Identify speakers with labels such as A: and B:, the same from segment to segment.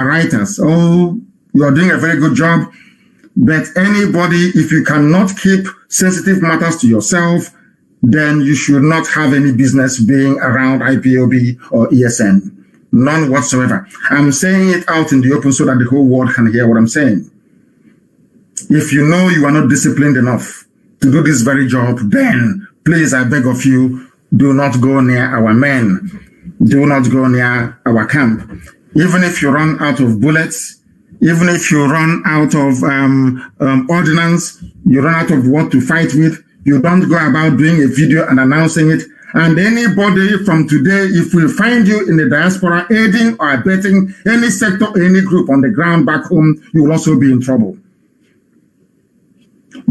A: writers. Oh, you are doing a very good job. But anybody, if you cannot keep sensitive matters to yourself, then you should not have any business being around IPOB or ESN. None whatsoever. I'm saying it out in the open so that the whole world can hear what I'm saying. If you know you are not disciplined enough to do this very job, then please, I beg of you, do not go near our men. Do not go near our camp. Even if you run out of bullets, even if you run out of ordnance, you run out of what to fight with, you don't go about doing a video and announcing it. And anybody from today, if we find you in the diaspora aiding or abetting any sector, any group on the ground back home, you will also be in trouble.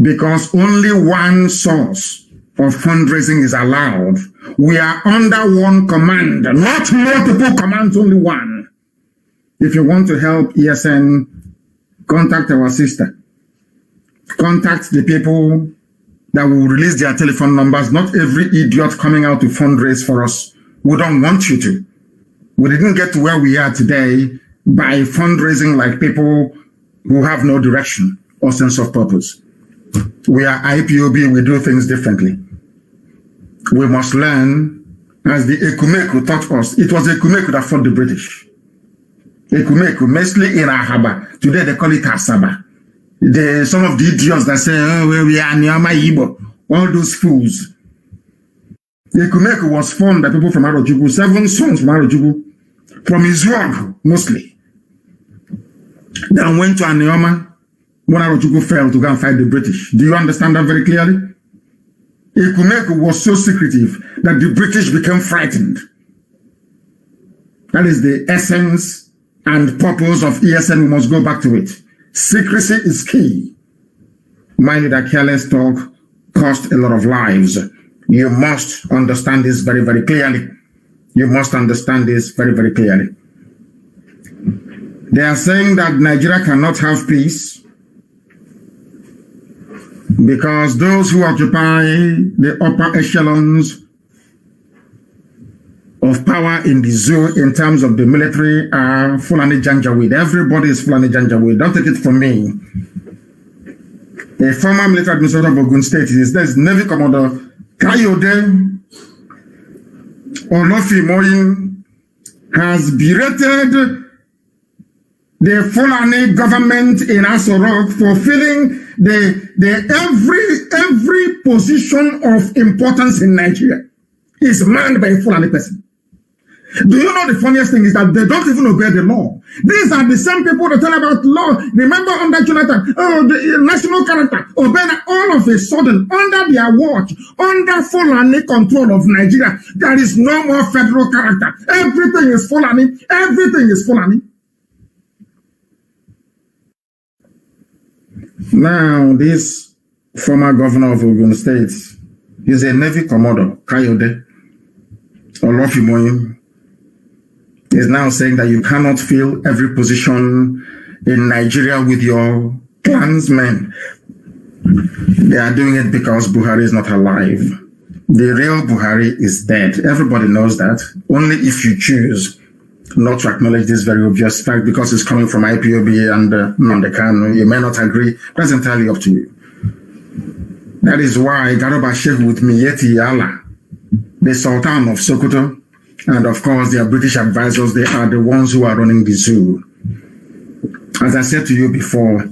A: Because only one source of fundraising is allowed. We are under one command, not multiple commands, only one. If you want to help ESN, contact our sister. Contact the people that will release their telephone numbers. Not every idiot coming out to fundraise for us. We don't want you to. We didn't get to where we are today by fundraising like people who have no direction or sense of purpose. We are IPOB, we do things differently. We must learn, as the Ekumeku taught us. It was Ekumeku that fought the British. Ekumeku, mostly in Ahaba. Today they call it Asaba. Some of the idiots that say, oh, well, we are Nyama Igbo, all those fools. Ekumeku was formed by people from Arojugu, 7 sons from Arojugu, from Israel mostly. Then went to Anioma when Arojugu fell to go and fight the British. Do you understand that very clearly? Ekumeku was so secretive that the British became frightened. That is the essence and purpose of ESN. We must go back to it. Secrecy is key. Mind you that careless talk cost a lot of lives. You must understand this very, very clearly. You must understand this very, very clearly. They are saying that Nigeria cannot have peace because those who occupy the upper echelons of power in the zoo in terms of the military are Fulani Janjaweed. Everybody is Fulani Janjaweed. Don't take it from me. A former military administrator of Ogun State is this Navy Commodore Kayode Olofimoyin has berated the Fulani government in Aso Rock for filling every position of importance in Nigeria is manned by a Fulani person. Do you know the funniest thing is that they don't even obey the law? These are the same people that tell about law. Remember under Jonathan, the national character, obey all of a sudden, under their watch, under Fulani control of Nigeria, there is no more federal character. Everything is Fulani. Everything is Fulani. Now, this former governor of Ogun State is a Navy Commodore, Kayode Olofimoyin, is now saying that you cannot fill every position in Nigeria with your clansmen. They are doing it because Buhari is not alive. The real Buhari is dead. Everybody knows that. Only if you choose not to acknowledge this very obvious fact because it's coming from IPOB and Nnamdi Kanu, you may not agree. That's entirely up to you. That is why Garoba Sheikh with Miyetti Allah, the Sultan of Sokoto, and of course their British advisors, they are the ones who are running the zoo. As I said to you before,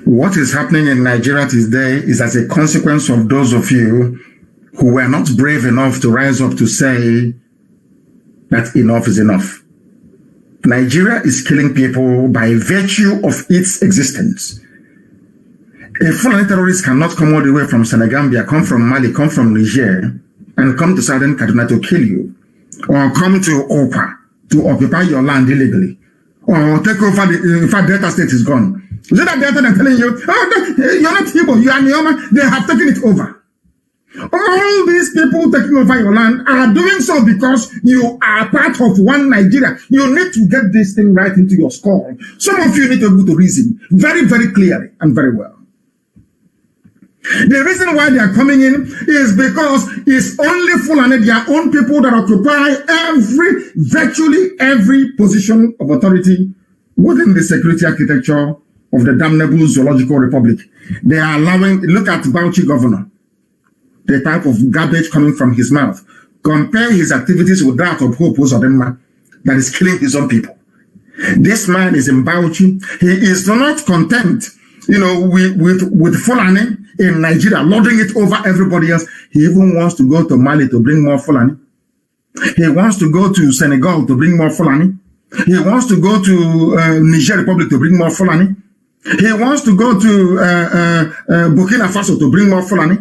A: what is happening in Nigeria today is as a consequence of those of you who were not brave enough to rise up to say that enough is enough. Nigeria is killing people by virtue of its existence. A Fulani terrorist cannot come all the way from Senegambia, come from Mali, come from Niger, and come to southern Kaduna to kill you, or come to Opa to occupy your land illegally, or take over the, in fact, Delta State is gone. Is it that Delta they're telling you, oh, you're not Igbo, you are Neoma, they have taken it over. All these people taking over your land are doing so because you are part of one Nigeria. You need to get this thing right into your skull. Some of you need to be able to reason very, very clearly and very well. The reason why they are coming in is because it's only Fulani, their own people, that occupy virtually every position of authority within the security architecture of the damnable zoological republic. They are allowing, look at Bauchi governor, the type of garbage coming from his mouth. Compare his activities with that of Hope Uzodinma that is killing his own people. This man is in Bauchi. He is not content, with Fulani in Nigeria, lording it over everybody else. He even wants to go to Mali to bring more Fulani. He wants to go to Senegal to bring more Fulani. He wants to go to Niger Republic to bring more Fulani. He wants to go to Burkina Faso to bring more Fulani.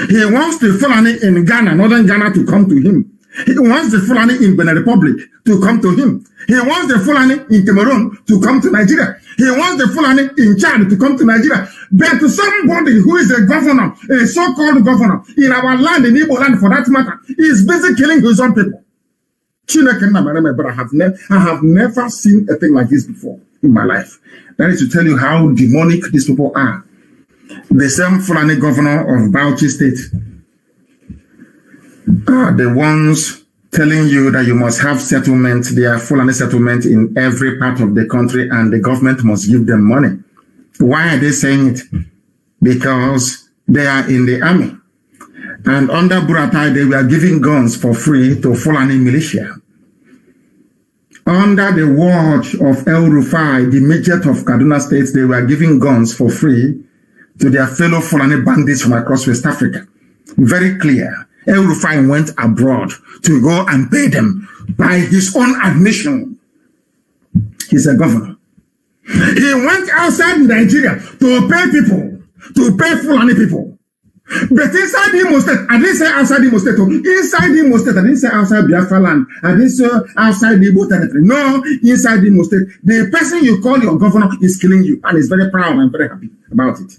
A: He wants the Fulani in Ghana, northern Ghana, to come to him. He wants the Fulani in Benin Republic to come to him. He wants the Fulani in Cameroon to come to Nigeria. He wants the Fulani in Chad to come to Nigeria. But to somebody who is a governor, a so-called governor, in our land, in Igbo land for that matter, is busy killing his own people. But I have never seen a thing like this before in my life. That is to tell you how demonic these people are. The same Fulani governor of Bauchi State are the ones telling you that you must have settlement, their Fulani settlement in every part of the country, and the government must give them money. Why are they saying it? Because they are in the army. And under Buratai, they were giving guns for free to Fulani militia. Under the watch of El Rufai, the Major of Kaduna State, they were giving guns for free to their fellow Fulani bandits from across West Africa. Very clear. El Rufai went abroad to go and pay them by his own admission. He's a governor. He went outside Nigeria to pay people, to pay Fulani people. But inside Imo State, I didn't say outside Imo State. Inside Imo State, I didn't say outside Biafra land. I didn't say outside Igbo territory. No, inside Imo State. The person you call your governor is killing you, and is very proud and very happy about it.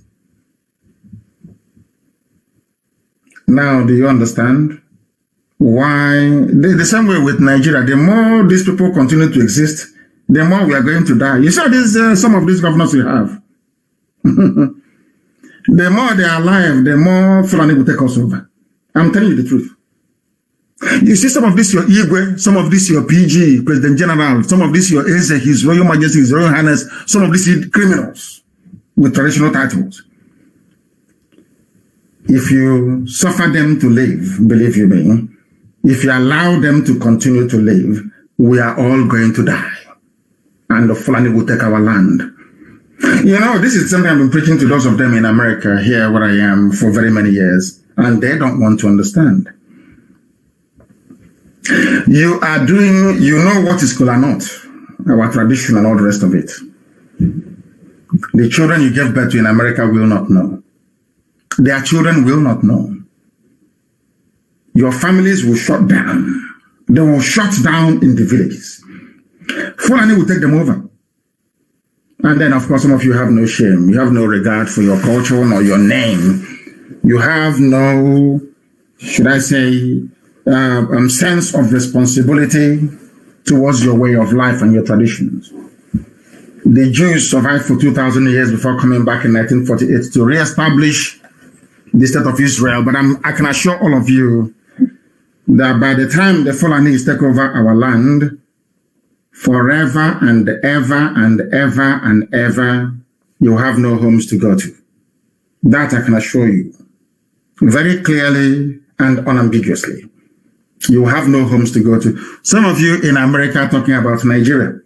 A: Now, do you understand why? The same way with Nigeria, the more these people continue to exist, the more we are going to die. You saw this, some of these governors we have. The more they are alive, the more Fulani will take us over. I'm telling you the truth. You see some of this your Igwe, some of this your PG, President General, some of this your Eze, His Royal Majesty, His Royal Highness, some of these criminals with traditional titles. If you suffer them to live, believe you me, if you allow them to continue to live, we are all going to die. And the Fulani will take our land. You know, this is something I've been preaching to those of them in America, here where I am, for very many years, and they don't want to understand. You are doing, you know what is Kola Nut, our tradition and all the rest of it. The children you gave birth to in America will not know. Their children will not know. Your families will shut down. They will shut down in the villages. Fulani will take them over. And then, of course, some of you have no shame. You have no regard for your culture nor your name. You have no, should I say, sense of responsibility towards your way of life and your traditions. The Jews survived for 2,000 years before coming back in 1948 to re-establish the state of Israel. But I can assure all of you that by the time the Fulanis take over our land, forever and ever and ever and ever, you have no homes to go to. That I can assure you very clearly and unambiguously. You have no homes to go to. Some of you in America talking about Nigeria,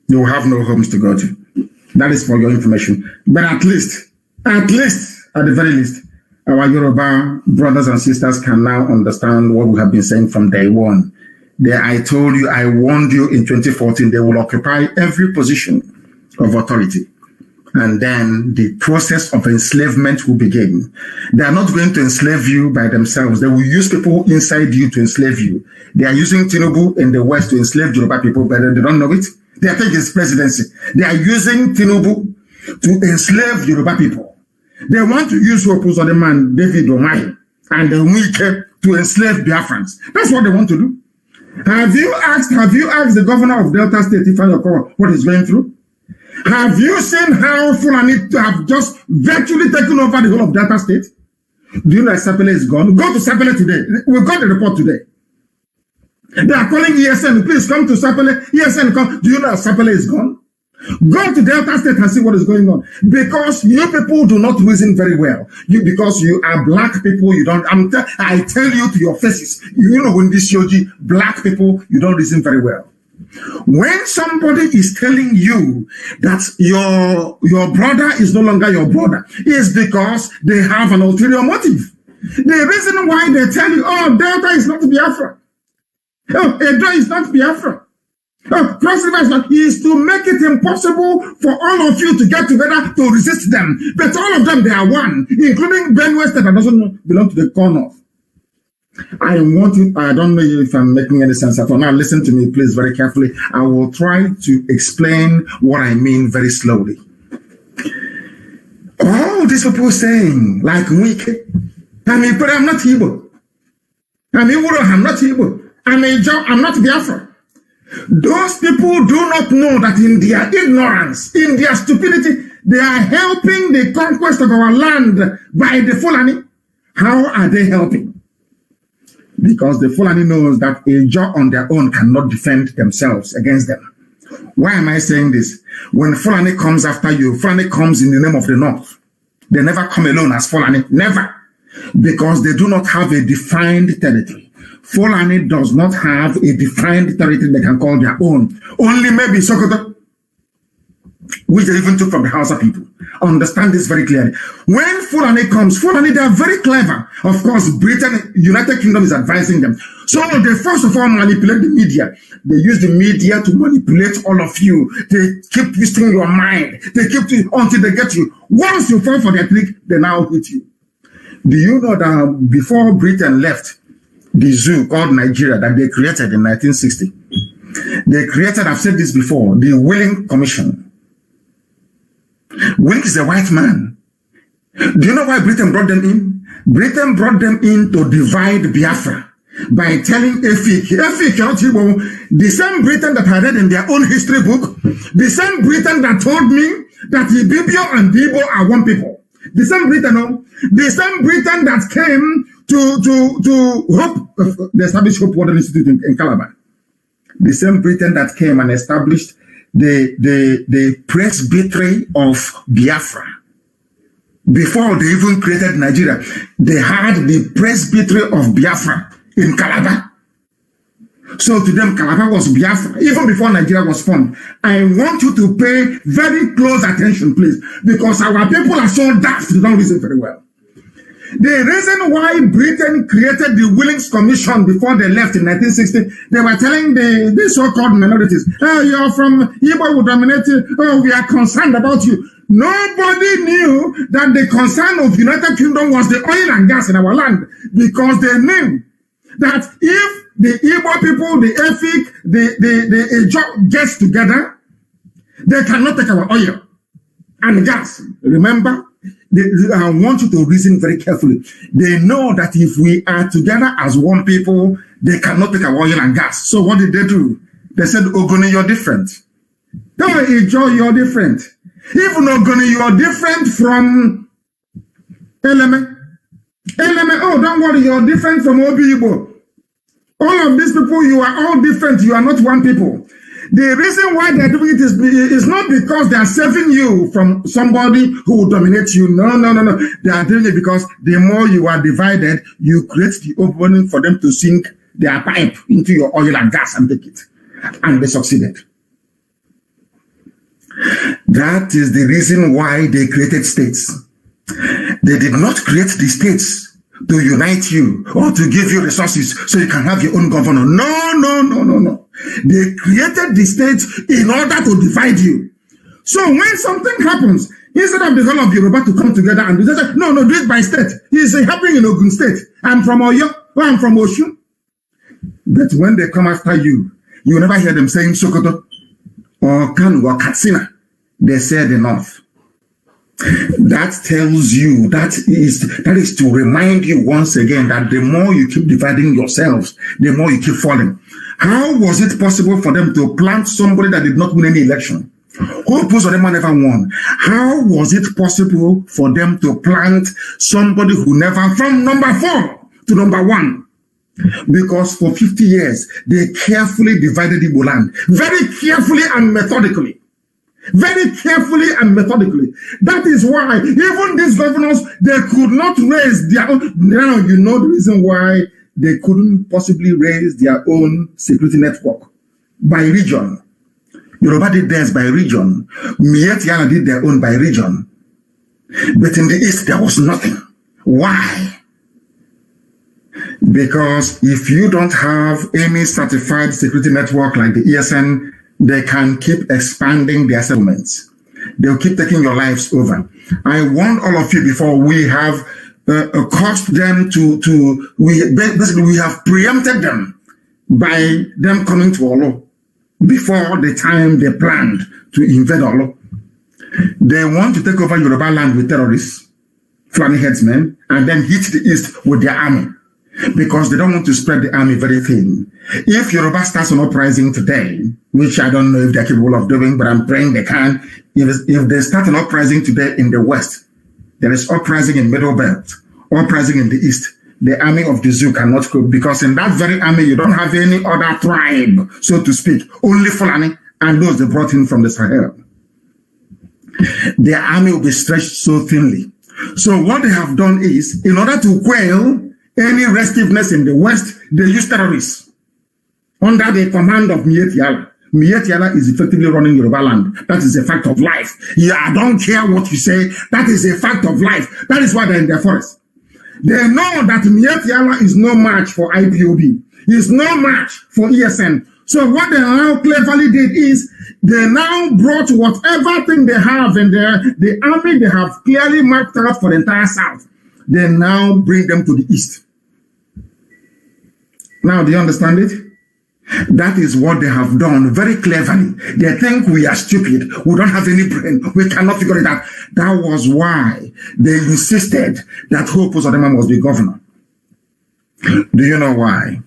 A: you have no homes to go to. That is for your information. But at least, at the very least, our Yoruba brothers and sisters can now understand what we have been saying from day one. I told you, I warned you in 2014, they will occupy every position of authority. And then the process of enslavement will begin. They are not going to enslave you by themselves. They will use people inside you to enslave you. They are using Tinubu in the West to enslave Yoruba people, but they don't know it. They think it's presidency. They are using Tinubu to enslave Yoruba people. They want to use Hope on the man, David Omai, and the Wike to enslave Biafrans. That's what they want to do. Have you asked the governor of Delta State, what he's going through? Have you seen how Fulani have just virtually taken over the whole of Delta State? Do you know that Sapele is gone? Go to Sapele today. We got the report today. They are calling ESN. Please come to Sapele. ESN, come. Do you know that Sapele is gone? Go to Delta State and see what is going on. Because you people do not reason very well. Because you are black people, you don't. I tell you to your faces. You know when this shoji, black people, you don't reason very well. When somebody is telling you that your brother is no longer your brother, it's because they have an ulterior motive. The reason why they tell you, oh, Delta is not Biafra. Oh, Edo is not Biafra. Oh, Cross River is not, is to make it impossible for all of you to get together to resist them. But all of them, they are one, including Benue State that doesn't belong to the corner. I want you, I don't know if I'm making any sense at all. Now listen to me, please, very carefully. I will try to explain what I mean very slowly. All these people saying, like weak, I'm not Igbo. I'm not Igbo. I'm not Biafra. Those people do not know that in their ignorance, in their stupidity, they are helping the conquest of our land by the Fulani. How are they helping? Because the Fulani knows that a Jaw on their own cannot defend themselves against them. Why am I saying this? When Fulani comes after you, Fulani comes in the name of the North. They never come alone as Fulani, never. Because they do not have a defined territory. Fulani does not have a defined territory they can call their own. Only maybe Sokoto, which they even took from the Hausa people. Understand this very clearly. When Fulani comes, Fulani, they are very clever. Of course, Britain, United Kingdom is advising them. So they first of all manipulate the media. They use the media to manipulate all of you. They keep twisting your mind. They keep until they get you. Once you fall for their trick, they now hit you. Do you know that before Britain left the zoo called Nigeria that they created in 1960, they created, I've said this before, the Willing Commission. Willing is a white man. Do you know why Britain brought them in? Britain brought them in to divide Biafra by telling Efik, the same Britain that I read in their own history book, the same Britain that told me that Ibibio and Igbo are one people. The same Britain, the same Britain that came to Hope, the established Hope Water Institute in Calabar. The same Britain that came and established the presbytery of Biafra. Before they even created Nigeria, they had the presbytery of Biafra in Calabar. So to them, Calabar was Biafra, even before Nigeria was formed. I want you to pay very close attention, please, because our people are so daft, they don't listen very well. The reason why Britain created the Willings Commission before they left in 1960, they were telling the so-called minorities, oh, you're from Igbo, will dominate you. Oh, we are concerned about you. Nobody knew that the concern of United Kingdom was the oil and gas in our land, because they knew that if the Igbo people, the Efik, the Ejo gets together, they cannot take our oil and gas. Remember? I want you to reason very carefully. They know that if we are together as one people, they cannot take our oil and gas. So what did they do? They said, Ogoni, you're different. No, Ejo, you're different. Even Ogoni, you're different from Eleme. Eleme, oh, don't worry, you're different from Obi-Igbo. All of these people, you are all different. You are not one people. The reason why they're doing it is not because they are saving you from somebody who will dominate you. No. They are doing it because the more you are divided, you create the opening for them to sink their pipe into your oil and gas and take it. And they succeeded. That is the reason why they created states. They did not create the states to unite you or to give you resources so you can have your own governor. No. They created the state in order to divide you. So when something happens, instead of the whole of Yoruba to come together and do that, no, do it by state. It's happening in Ogun State. I'm from Oyo, or I'm from Osun. But when they come after you, you never hear them saying Sokoto or Kanu or Katsina. They say the North. That tells you, that is to remind you once again that the more you keep dividing yourselves, the more you keep falling. How was it possible for them to plant somebody that did not win any election Hope Uzodinma never won. How was it possible for them to plant somebody who never, from number 4 to number 1? Because for 50 years, they carefully divided Igbo land. Very carefully and methodically. Very carefully and methodically. That is why even these governors, they could not raise their own. Now you know the reason why they couldn't possibly raise their own security network. By region. Yoruba did theirs by region. Mietiala did their own by region. But in the East, there was nothing. Why? Because if you don't have any certified security network like the ESN, they can keep expanding their settlements. They'll keep taking your lives over. I warned all of you before, we have caused them we have preempted them by them coming to Olo before the time they planned to invade Olo. They want to take over Yoruba land with terrorists, Fulani headsmen, and then hit the East with their army. Because they don't want to spread the army very thin. If Yoruba starts an uprising today, which I don't know if they're capable of doing, but I'm praying they can, if they start an uprising today in the West, there is uprising in Middle Belt, uprising in the East, the army of the zoo cannot cope, because in that very army, you don't have any other tribe, so to speak, only Fulani and those they brought in from the Sahel. Their army will be stretched so thinly. So what they have done is, in order to quell any restiveness in the West, they use terrorists under the command of Mietiala. Mietiala is effectively running Yoruba land. That is a fact of life. Yeah, I don't care what you say. That is a fact of life. That is why they're in their forest. They know that Mietiala is no match for IPOB. He's no match for ESN. So what they now cleverly did is they now brought whatever thing they have in the army they have clearly marked out for the entire South. They now bring them to the East. Now, do you understand it? That is what they have done very cleverly. They think we are stupid. We don't have any brain. We cannot figure it out. That was why they insisted that Hope Uzodinma must be governor. Do you know why?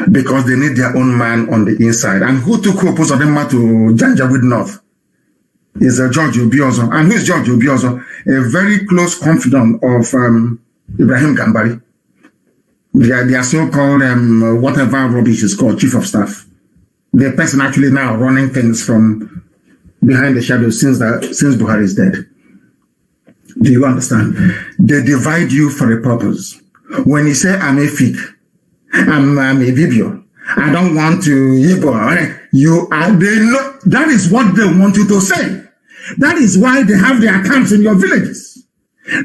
A: Because they need their own man on the inside. And who took Hope Uzodinma to Janjaweed North? Is George Obiozo. And who is George Obiozo? A very close confidant of Ibrahim Gambari. They are so-called, whatever rubbish is called, chief of staff. The person actually now running things from behind the shadows since Buhari is dead. Do you understand? They divide you for a purpose. When you say, I'm a fig, I'm a Vibio, I don't want to Igbo, they know, that is what they want you to say. That is why they have their camps in your villages.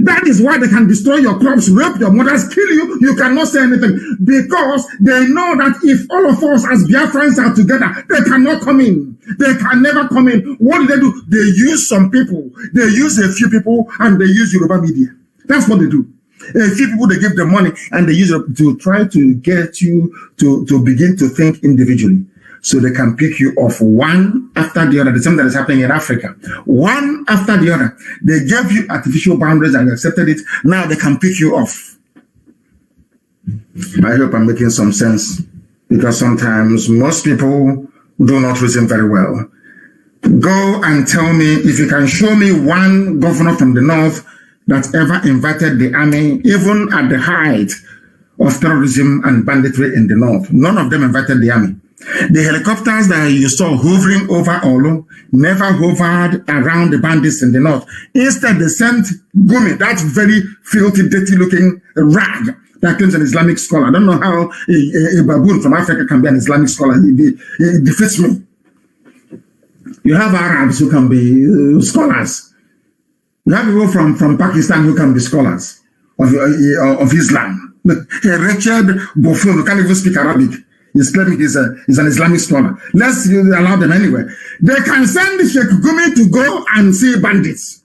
A: That is why they can destroy your crops, rape your mothers, kill you. You cannot say anything. Because they know that if all of us as Biafrans are together, they cannot come in. They can never come in. What do? They use some people. They use a few people and they use Yoruba media. That's what they do. A few people, they give them money and they use it to try to get you to begin to think individually. So they can pick you off one after the other. The same that is happening in Africa. One after the other. They gave you artificial boundaries and you accepted it. Now they can pick you off. I hope I'm making some sense. Because sometimes most people do not reason very well. Go and tell me if you can show me one governor from the north that ever invited the army, even at the height of terrorism and banditry in the north. None of them invited the army. The helicopters that you saw hovering over Olo never hovered around the bandits in the north. Instead, they sent Gumi, that very filthy, dirty-looking rag that claims an Islamic scholar. I don't know how a baboon from Africa can be an Islamic scholar. It defeats me. You have Arabs who can be scholars. You have people from Pakistan who can be scholars of Islam. But a wretched buffoon who can't even speak Arabic. He's claiming he's an Islamic scholar. Let's allow them anyway. They can send Sheikh Gumi to go and see bandits.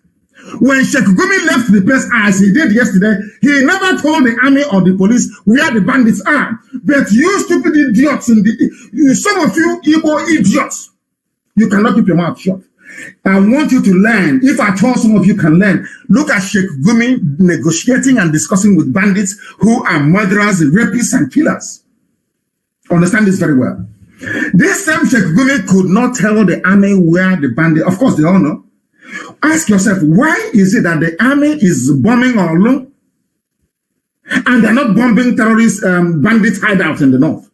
A: When Sheikh Gumi left the place as he did yesterday, he never told the army or the police where the bandits are. But you stupid idiots, some of you Igbo idiots, you cannot keep your mouth shut. I want you to learn. If at all some of you can learn, look at Sheikh Gumi negotiating and discussing with bandits who are murderers, rapists, and killers. Understand this very well. This same Sheikh Gumi could not tell the army where the bandit, of course they all know. Ask yourself, why is it that the army is bombing Olu and they're not bombing terrorist bandit hideouts in the north?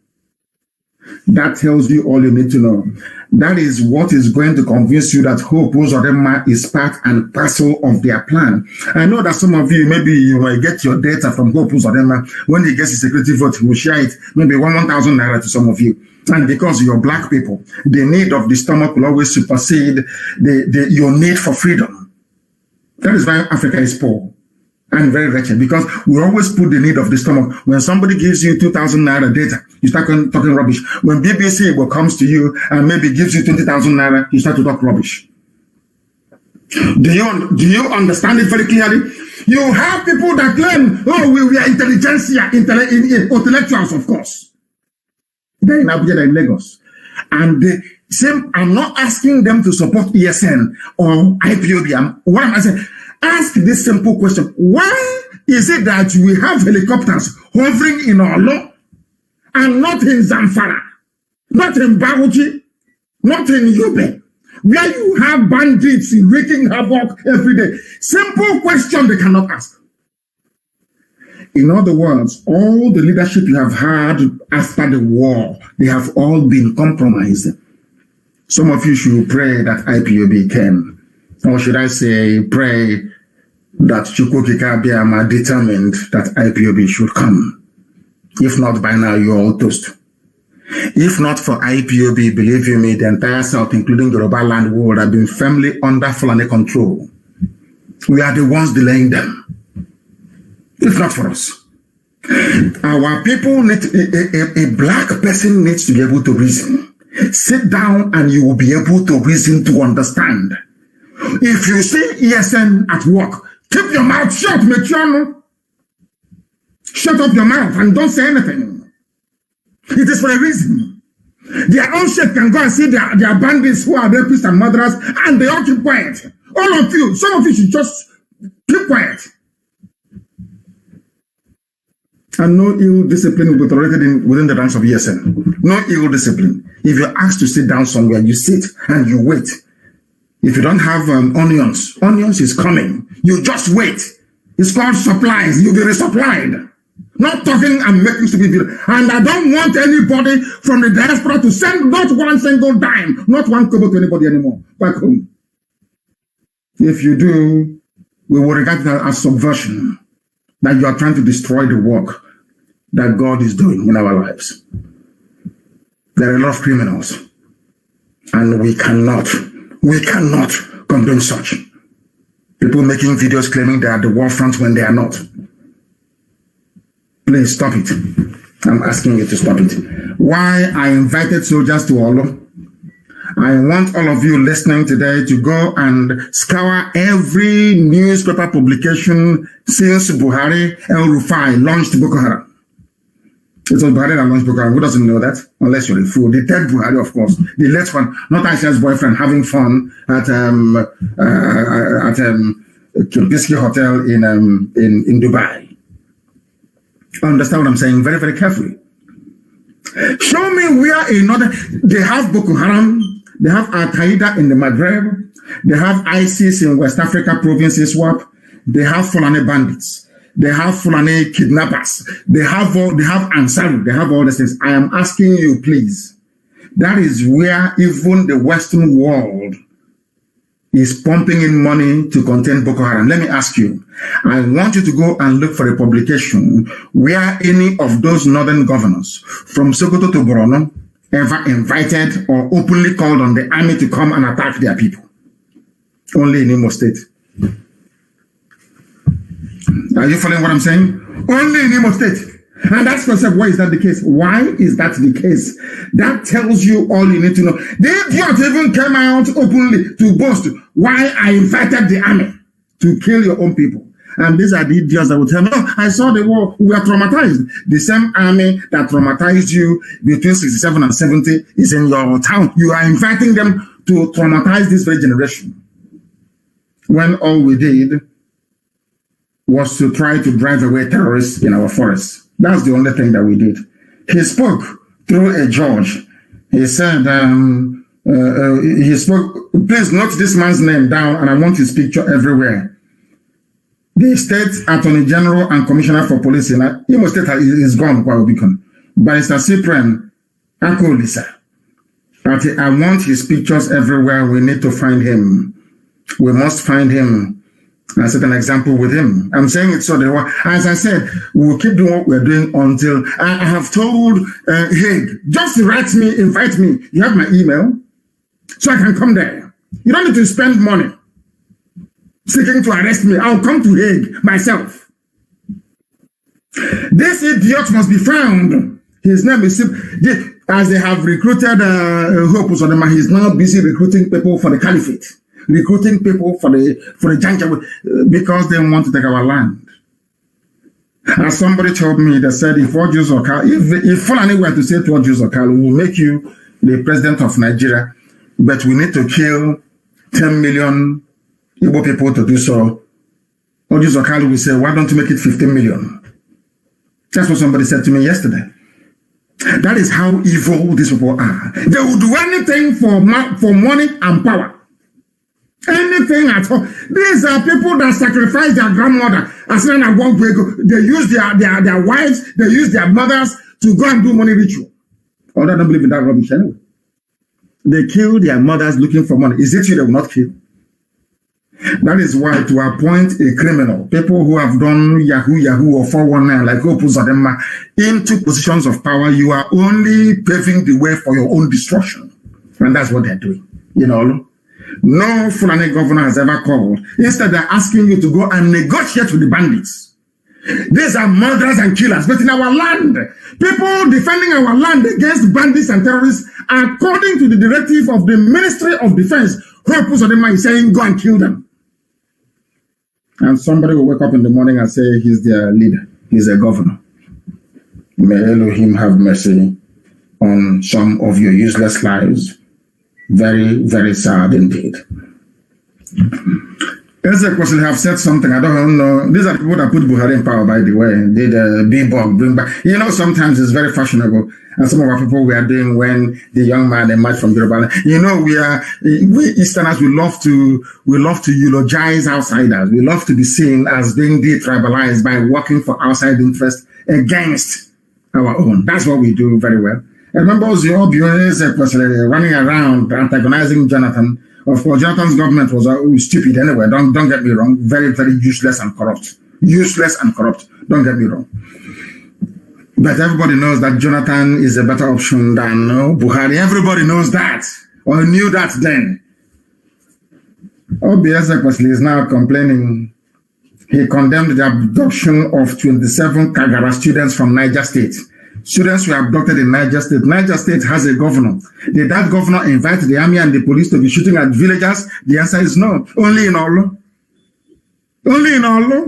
A: That tells you all you need to know. That is what is going to convince you that Hope Uzodinma is part and parcel of their plan. I know that some of you, maybe you will get your data from Hope Uzodinma. When he gets his security vote, he will share it, maybe 1,000 naira to some of you. And because you're black people, the need of the stomach will always supersede your need for freedom. That is why Africa is poor and very wretched, because we always put the need of the stomach. When somebody gives you 2,000 naira data, you start talking rubbish. When BBC comes to you and maybe gives you 20,000 naira, you start to talk rubbish. Do you understand it very clearly? You have people that claim, oh, we are intelligentsia, intellectuals, of course. They're in Abuja, they're in Lagos. And I'm not asking them to support ESN or IPOB. What am I saying? Ask this simple question. Why is it that we have helicopters hovering in Olo and not in Zamfara, not in Bauchi, not in Yobe, where you have bandits wreaking havoc every day? Simple question they cannot ask. In other words, all the leadership you have had after the war, they have all been compromised. Some of you should pray that IPOB came. Or should I say, pray that Chukwukika Biama determined that IPOB should come. If not, by now you're all toast. If not for IPOB, believe you me, the entire South, including Yoruba land, would have been firmly under Fulani control. We are the ones delaying them. If not for us. Our people need, a black person needs to be able to reason. Sit down and you will be able to reason to understand. If you see ESN at work, keep your mouth shut, Mechiano. Shut up your mouth and don't say anything. It is for a reason. Their own shit can go and see their bandits who are rapists and murderers, and they all keep quiet. All of you, some of you should just keep quiet. And no ill discipline will be tolerated within the ranks of ESN. No ill discipline. If you're asked to sit down somewhere, you sit and you wait. If you don't have onions is coming. You just wait. It's called supplies. You'll be resupplied. Not talking and making stupid videos. And I don't want anybody from the diaspora to send not one single dime, not one kobo to anybody anymore back home. If you do, we will regard that as subversion. That you are trying to destroy the work that God is doing in our lives. There are a lot of criminals, and we cannot condone such. People making videos claiming they are the war front when they are not. Please stop it. I'm asking you to stop it. Why I invited soldiers to Olo? I want all of you listening today to go and scour every newspaper publication since Buhari El-Rufai launched Boko Haram. It was Buhari that launched Boko Haram. Who doesn't know that? Unless you're a fool. The third Buhari, of course. The late one, not Aisha's boyfriend, having fun at Kempinski Hotel in Dubai. Understand what I'm saying very, very carefully. Show me where another, they have Boko Haram, they have Al-Qaeda in the Maghreb, they have ISIS in West Africa provinces, they have Fulani bandits, they have Fulani kidnappers, they have Ansari, they have all these things. I am asking you, please, that is where even the Western world is pumping in money to contain Boko Haram. Let me ask you, I want you to go and look for a publication where any of those northern governors from Sokoto to Borno ever invited or openly called on the army to come and attack their people. Only in Imo State. Are you following what I'm saying? Only in Imo State. And that's yourself, why is that the case? Why is that the case? That tells you all you need to know. The idiot even came out openly to boast why I invited the army to kill your own people. And these are the idiots that will tell me, oh, I saw the war, we are traumatized. The same army that traumatized you between 67 and 70 is in your town. You are inviting them to traumatize this very generation. When all we did was to try to drive away terrorists in our forests. That's the only thing that we did. He spoke through a judge He said, he spoke, please note this man's name down, and I want his picture everywhere. The State Attorney General and Commissioner for Police in Imo State is gone, Barrister Cyprian Akolisa. I want his pictures everywhere. We need to find him. We must find him. I set an example with him. I'm saying it so that, as I said, we'll keep doing what we're doing until I have told Hague, just write me, invite me. You have my email, so I can come there. You don't need to spend money seeking to arrest me. I'll come to Hague myself. This idiot must be found. His name is, as they have recruited Hope Uzodinma, he's now busy recruiting people for the caliphate, recruiting people for the Janjaweed, because they want to take our land. As somebody told me, they said, if Fulani were to say to Ojuzokal, we will make you the president of Nigeria, but we need to kill 10 million Igbo people to do so. Ojuzokal will say, why don't you make it 15 million? That's what somebody said to me yesterday. That is how evil these people are. They will do anything for money and power. Anything at all. These are people that sacrifice their grandmother. They use their wives, they use their mothers to go and do money ritual. Oh, I don't believe in that rubbish anyway. They kill their mothers looking for money. Is it you they will not kill? That is why to appoint a criminal, people who have done Yahoo or 419 like Hope Uzodinma into positions of power, you are only paving the way for your own destruction. And that's what they're doing. You know, no Fulani governor has ever called. Instead, they're asking you to go and negotiate with the bandits. These are murderers and killers. But in our land, people defending our land against bandits and terrorists, according to the directive of the Ministry of Defense, Hope Uzodinma is saying, go and kill them. And somebody will wake up in the morning and say he's their leader. He's a governor. May Elohim have mercy on some of your useless lives. Very, very sad indeed. Ezek was have said something, I don't know. These are the people that put Buhari in power, by the way. Did B-Bog bring back. You know, sometimes it's very fashionable. And some of our people we are doing when the young man emerged from Yoruba. You know, we Easterners, we love to eulogize outsiders. We love to be seen as being detribalized by working for outside interests against our own. That's what we do very well. I remember Ezek was running around antagonizing Jonathan. Of course, Jonathan's government was stupid anyway. Don't get me wrong. Very, very useless and corrupt. Useless and corrupt. Don't get me wrong. But everybody knows that Jonathan is a better option than Buhari. Everybody knows that, or knew that then. Ezek is now complaining. He condemned the abduction of 27 Kagara students from Niger State. Students were abducted in Niger State. Niger State has a governor. Did that governor invite the army and the police to be shooting at villagers? The answer is no. Only in Olo. Only in Olo.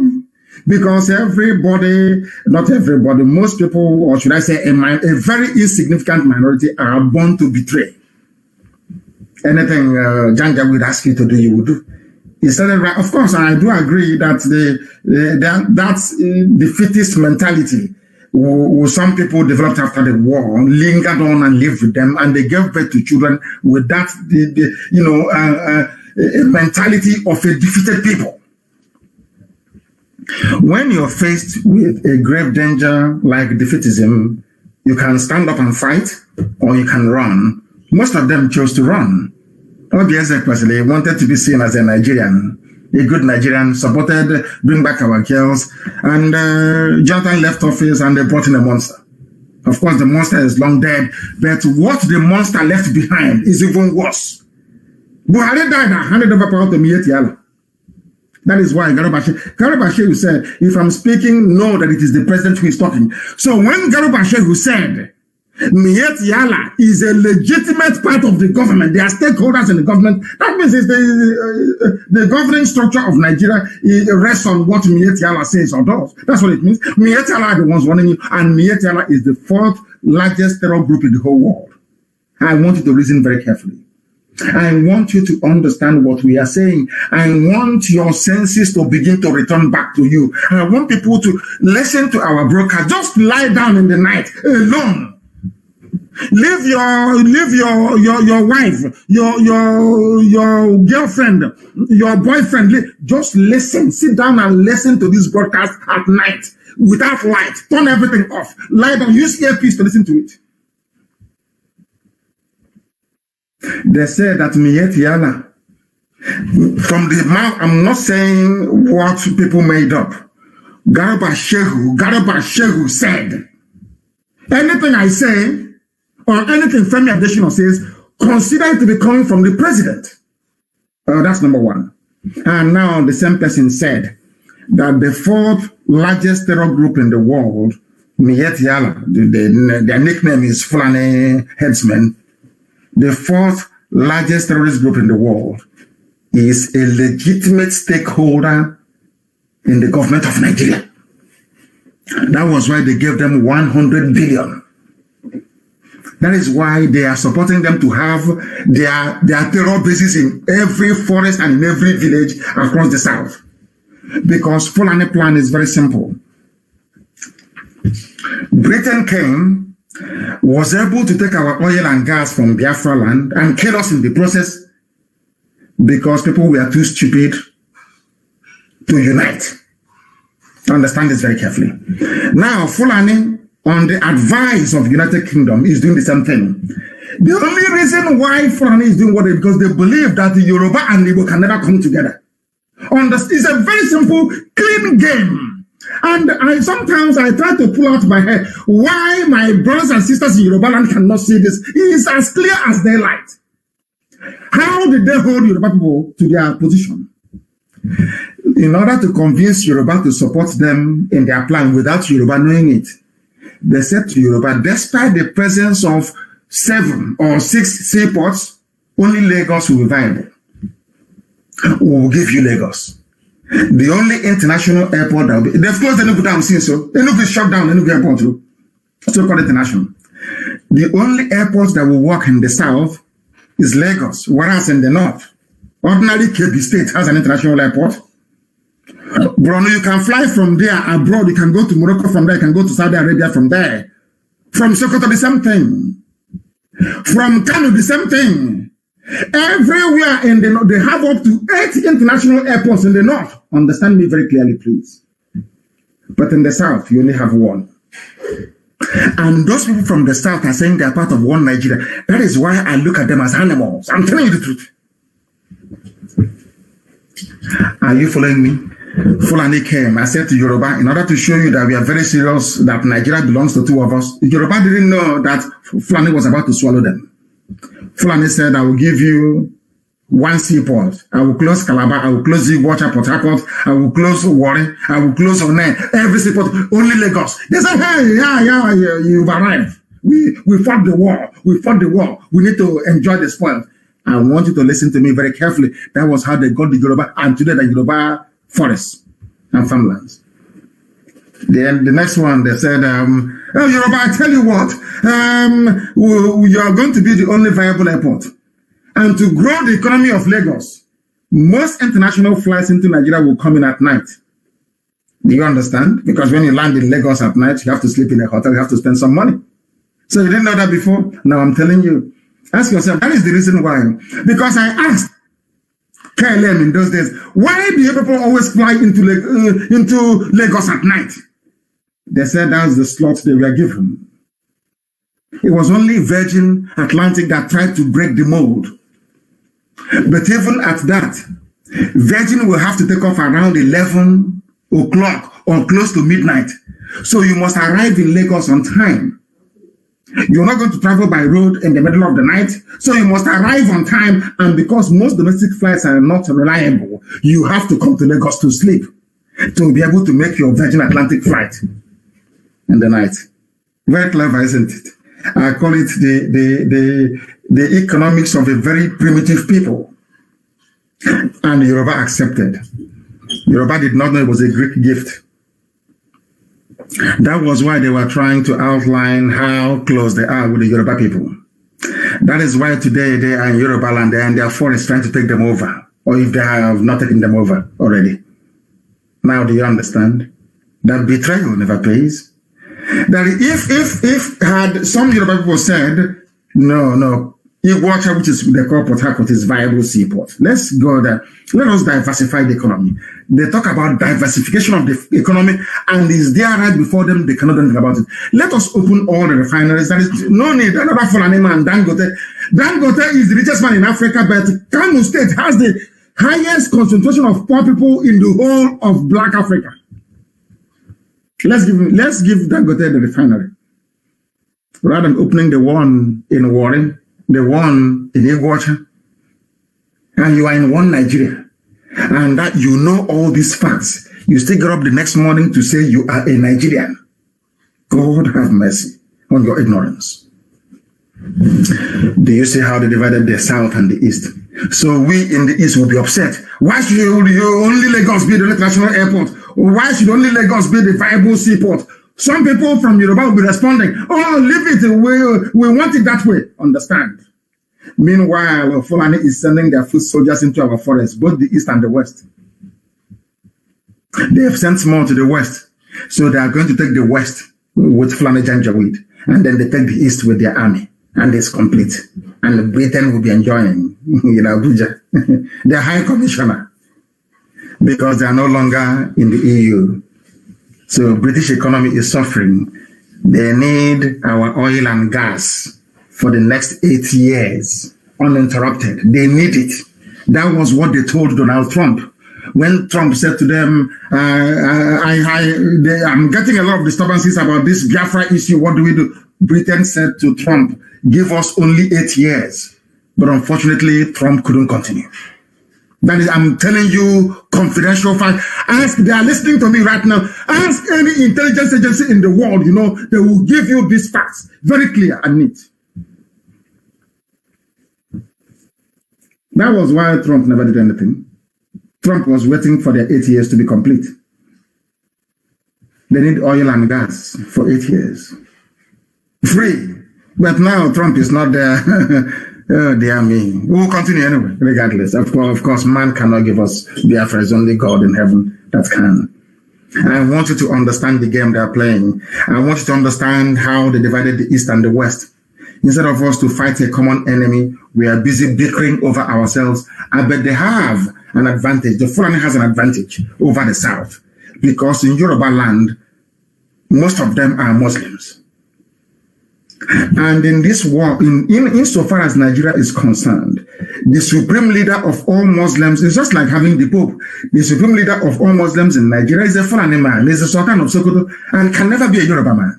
A: Because everybody, not everybody, most people, or should I say a very insignificant minority are born to betray. Anything Janja would ask you to do, you would do. Of course, I do agree that that's defeatist mentality. Some people developed after the war, lingered on and lived with them, and they gave birth to children with that, a mentality of a defeated people. When you're faced with a grave danger like defeatism, you can stand up and fight, or you can run. Most of them chose to run. Ezek personally wanted to be seen as a Nigerian, a good Nigerian, supported Bring Back Our Girls, and Jonathan left office and they brought in a monster. Of course, the monster is long dead, but what the monster left behind is even worse. Buhari died and handed over power to Miyetti Yala. That is why Garba Shehu said, if I'm speaking, know that it is the president who is talking. So when Garba Shehu said, Miyetti Yala is a legitimate part of the government, they are stakeholders in the government, that means it's the governing structure of Nigeria rests on what Miyetti Yala says or does. That's what it means. Miyetti Yala are the ones running you, and Miyetti Yala is the fourth largest terror group in the whole world. I want you to reason very carefully. I want you to understand what we are saying. I want your senses to begin to return back to you. I want people to listen to our broadcast. Just lie down in the night alone. Leave your wife, your girlfriend, your boyfriend. Just listen. Sit down and listen to this broadcast at night without light. Turn everything off. Lie down. Use earpiece to listen to it. They say that Miyetiala, from the mouth, I'm not saying what people made up. Garba Shehu said, anything I say, or anything Femi Adesina says, consider it to be coming from the president. That's number one. And now the same person said that the fourth largest terror group in the world, Miyetiala, their nickname is Fulani Headsmen, the fourth largest terrorist group in the world is a legitimate stakeholder in the government of Nigeria. That was why they gave them 100 billion. That is why they are supporting them to have their terror bases in every forest and in every village across the south. Because Fulani plan is very simple. Britain came, was able to take our oil and gas from Biafra land and kill us in the process because people were too stupid to unite. Understand this very carefully. Now, Fulani, on the advice of United Kingdom, is doing the same thing. The only reason why Fulani is doing what they do, because they believe that the Yoruba and Igbo can never come together. It's a very simple, clean game. And sometimes I try to pull out my head why my brothers and sisters in Yoruba land cannot see this. It is as clear as daylight. How did they hold Yoruba people to their position? In order to convince Yoruba to support them in their plan without Yoruba knowing it, they said to Yoruba, despite the presence of 7 or 6 seaports, only Lagos will be viable. We will give you Lagos. The only international airport that will be, they've closed Enugu down since, so Enugu is shut down, Enugu airport too. So called international. The only airport that will work in the south is Lagos, whereas in the north, ordinary Kebbi State has an international airport. Bruno, you can fly from there abroad, you can go to Morocco from there, you can go to Saudi Arabia from there. From Sokoto, the same thing. From Kanu, the same thing. Everywhere in the north, they have up to 8 international airports in the north. Understand me very clearly, please. But in the south, you only have 1. And those people from the south are saying they are part of one Nigeria. That is why I look at them as animals. I'm telling you the truth. Are you following me? Fulani came. I said to Yoruba, in order to show you that we are very serious, that Nigeria belongs to 2 of us, Yoruba didn't know that Fulani was about to swallow them. Fulani said, I will give you 1 seaport. I will close Calabar. I will close the Water Port Harcourt. I will close Warri. I will close Onen. Every seaport, only Lagos. They said, hey, yeah, you've arrived. We fought the war. We fought the war. We need to enjoy the spoil. I want you to listen to me very carefully. That was how they got the Yoruba, and today the Yoruba forests and farmlands. Then the next one, they said, oh, Yoruba, I tell you what, you are going to be the only viable airport. And to grow the economy of Lagos, most international flights into Nigeria will come in at night. Do you understand? Because when you land in Lagos at night, you have to sleep in a hotel, you have to spend some money. So you didn't know that before? Now I'm telling you. Ask yourself, that is the reason why. Because I asked KLM in those days, why do people always fly into Lagos at night? They said that's the slot they were given. It was only Virgin Atlantic that tried to break the mold. But even at that, Virgin will have to take off around 11 o'clock or close to midnight. So you must arrive in Lagos on time. You're not going to travel by road in the middle of the night, so you must arrive on time. And because most domestic flights are not reliable, you have to come to Lagos to sleep to be able to make your Virgin Atlantic flight in the night. Very clever, isn't it? I call it the economics of a very primitive people. And Yoruba accepted. Yoruba did not know it was a Greek gift. That was why they were trying to outline how close they are with the Yoruba people. That is why today they are in Yoruba land and their forests trying to take them over, or if they have not taken them over already. Now do you understand? That betrayal never pays. That if had some Yoruba people said, no, Iguacha, which is the core Port Harcourt, is viable seaport. Let's go there. Let us diversify the economy. They talk about diversification of the economy, and is there right before them, they cannot do anything about it. Let us open all the refineries. There is no need. Another Fulani man, Dangote. Dangote is the richest man in Africa, but Kanu State has the highest concentration of poor people in the whole of Black Africa. Let's give Dangote the refinery. Rather than opening the one in Warren, the one in Iguacha, and you are in one Nigeria, and that you know all these facts, you still get up the next morning to say you are a Nigerian. God have mercy on your ignorance. Do you see how they divided the South and the East? So we in the East will be upset. Why should only Lagos be the international airport? Or why should only Lagos be the viable seaport? Some people from Yoruba will be responding, oh, leave it, we want it that way. Understand? Meanwhile, Fulani is sending their foot soldiers into our forests, both the East and the West. They have sent more to the West. So they are going to take the West with Fulani Janjaweed, and then they take the East with their army, and it's complete. And Britain will be enjoying, Abuja, their High Commissioner, because they are no longer in the EU. So British economy is suffering. They need our oil and gas for the next 8 years, uninterrupted. They need it. That was what they told Donald Trump. When Trump said to them, I'm getting a lot of disturbances about this Biafra issue, what do we do? Britain said to Trump, give us only 8 years. But unfortunately, Trump couldn't continue. That is, I'm telling you, confidential fact. Ask, they are listening to me right now. Ask any intelligence agency in the world, they will give you these facts, very clear and neat. That was why Trump never did anything. Trump was waiting for their 8 years to be complete. They need oil and gas for 8 years. Free. But now Trump is not there. Oh, dear me. We will continue anyway, regardless. Of course, man cannot give us Biafra. It's only God in heaven that can. I want you to understand the game they are playing. I want you to understand how they divided the East and the West. Instead of us to fight a common enemy, we are busy bickering over ourselves. I bet they have an advantage. The Fulani has an advantage over the South. Because in Yoruba land, most of them are Muslims. And in this war, insofar as Nigeria is concerned, the supreme leader of all Muslims is just like having the Pope. The supreme leader of all Muslims in Nigeria is a Fulani man, is a Sultan of Sokoto, and can never be a Yoruba man.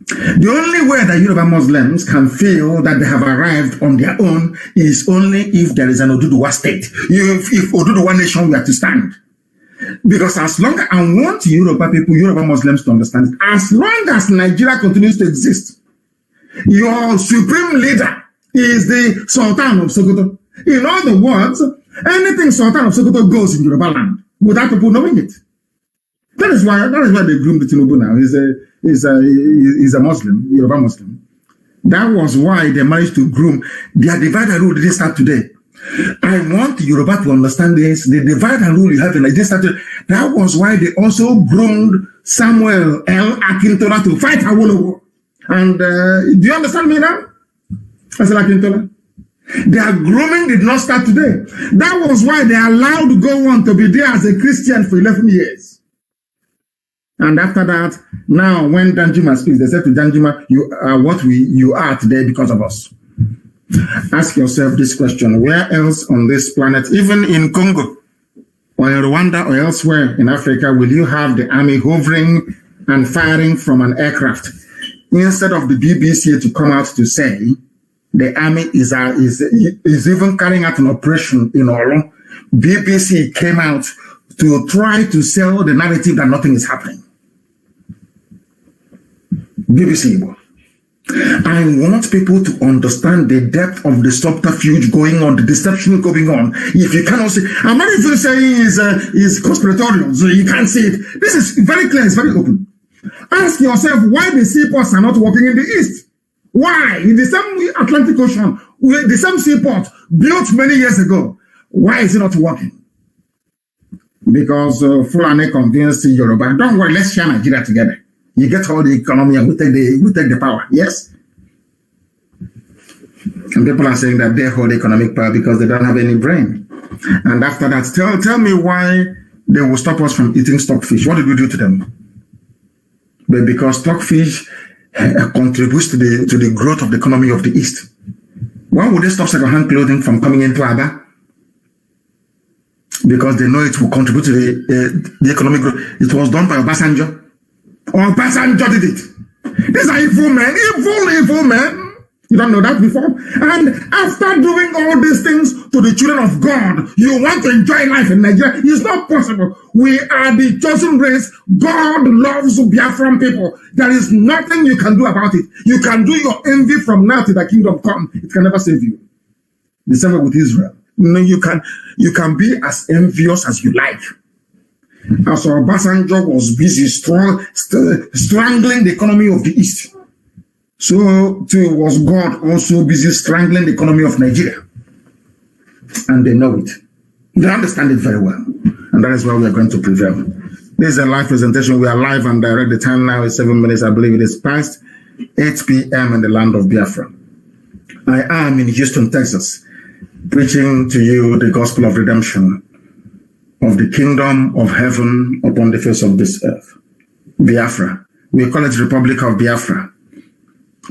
A: The only way that Yoruba Muslims can feel that they have arrived on their own is only if there is an Oduduwa state. If Oduduwa nation were to stand. Because as long as I want Yoruba people, Yoruba Muslims to understand, as long as Nigeria continues to exist, your supreme leader is the Sultan of Sokoto. In other words, anything Sultan of Sokoto goes in Yoruba land without people knowing it. That is why they groomed Tinubu now. He's a Muslim, Yoruba Muslim. That was why they managed to groom. Their divide and rule didn't start today. I want Yoruba to understand this. The divide and rule you have in Nigeria, that was why they also groomed Samuel L. Akintola to fight Awolowo. And do you understand me now? I said Akintola. Their grooming did not start today. That was why they allowed Gowon to be there as a Christian for 11 years. And after that, now when Danjuma speaks, they said to Danjuma, you are what you are today because of us. Ask yourself this question: where else on this planet, even in Congo or in Rwanda or elsewhere in Africa, will you have the army hovering and firing from an aircraft? Instead of the BBC to come out to say the army is even carrying out an operation in Oro, BBC came out to try to sell the narrative that nothing is happening. BBC Igbo. I want people to understand the depth of the subterfuge going on, the deception going on. If you cannot see, I'm not even saying is conspiratorial, so you can't see it. This is very clear, it's very open. Ask yourself why the seaports are not working in the East. Why? In the same Atlantic Ocean, the same seaport built many years ago, why is it not working? Because Fulani convinced Yoruba, don't worry, let's share Nigeria together. You get all the economy and we take the power. Yes. And people are saying that they hold economic power because they don't have any brain. And after that, tell me why they will stop us from eating stockfish. What did we do to them? But because stockfish contributes to the growth of the economy of the East. Why would they stop second-hand clothing from coming into Aba? Because they know it will contribute to the economic growth. It was done by Obasanjo. Obasanjo did it. These are evil men. Evil men. You don't know that before? And after doing all these things to the children of God, you want to enjoy life in Nigeria? It's not possible. We are the chosen race. God loves Biafran people. There is nothing you can do about it. You can do your envy from now till the kingdom come. It can never save you. The same way with Israel. No, you can be as envious as you like. As Obasanjo was busy strangling the economy of the East, so too was God also busy strangling the economy of Nigeria. And they know it. They understand it very well. And that is why we are going to prevail. This is a live presentation. We are live and direct. The time now is 7 minutes. I believe it is past 8 p.m. in the land of Biafra. I am in Houston, Texas, preaching to you the gospel of redemption, of the kingdom of heaven upon the face of this earth. Biafra. We call it Republic of Biafra.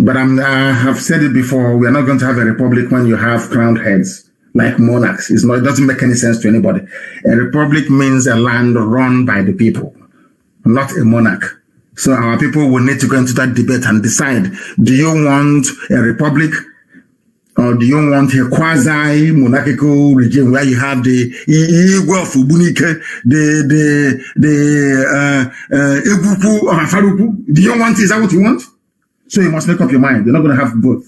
A: But I have said it before, we are not going to have a republic when you have crowned heads, like monarchs. It doesn't make any sense to anybody. A republic means a land run by the people, not a monarch. So our people will need to go into that debate and decide, do you want a republic or do you want a quasi-monarchical regime where you have the Igwe of Ubunike, the Eguku of Afaruku? Do you want, is that what you want? So you must make up your mind. You're not going to have both.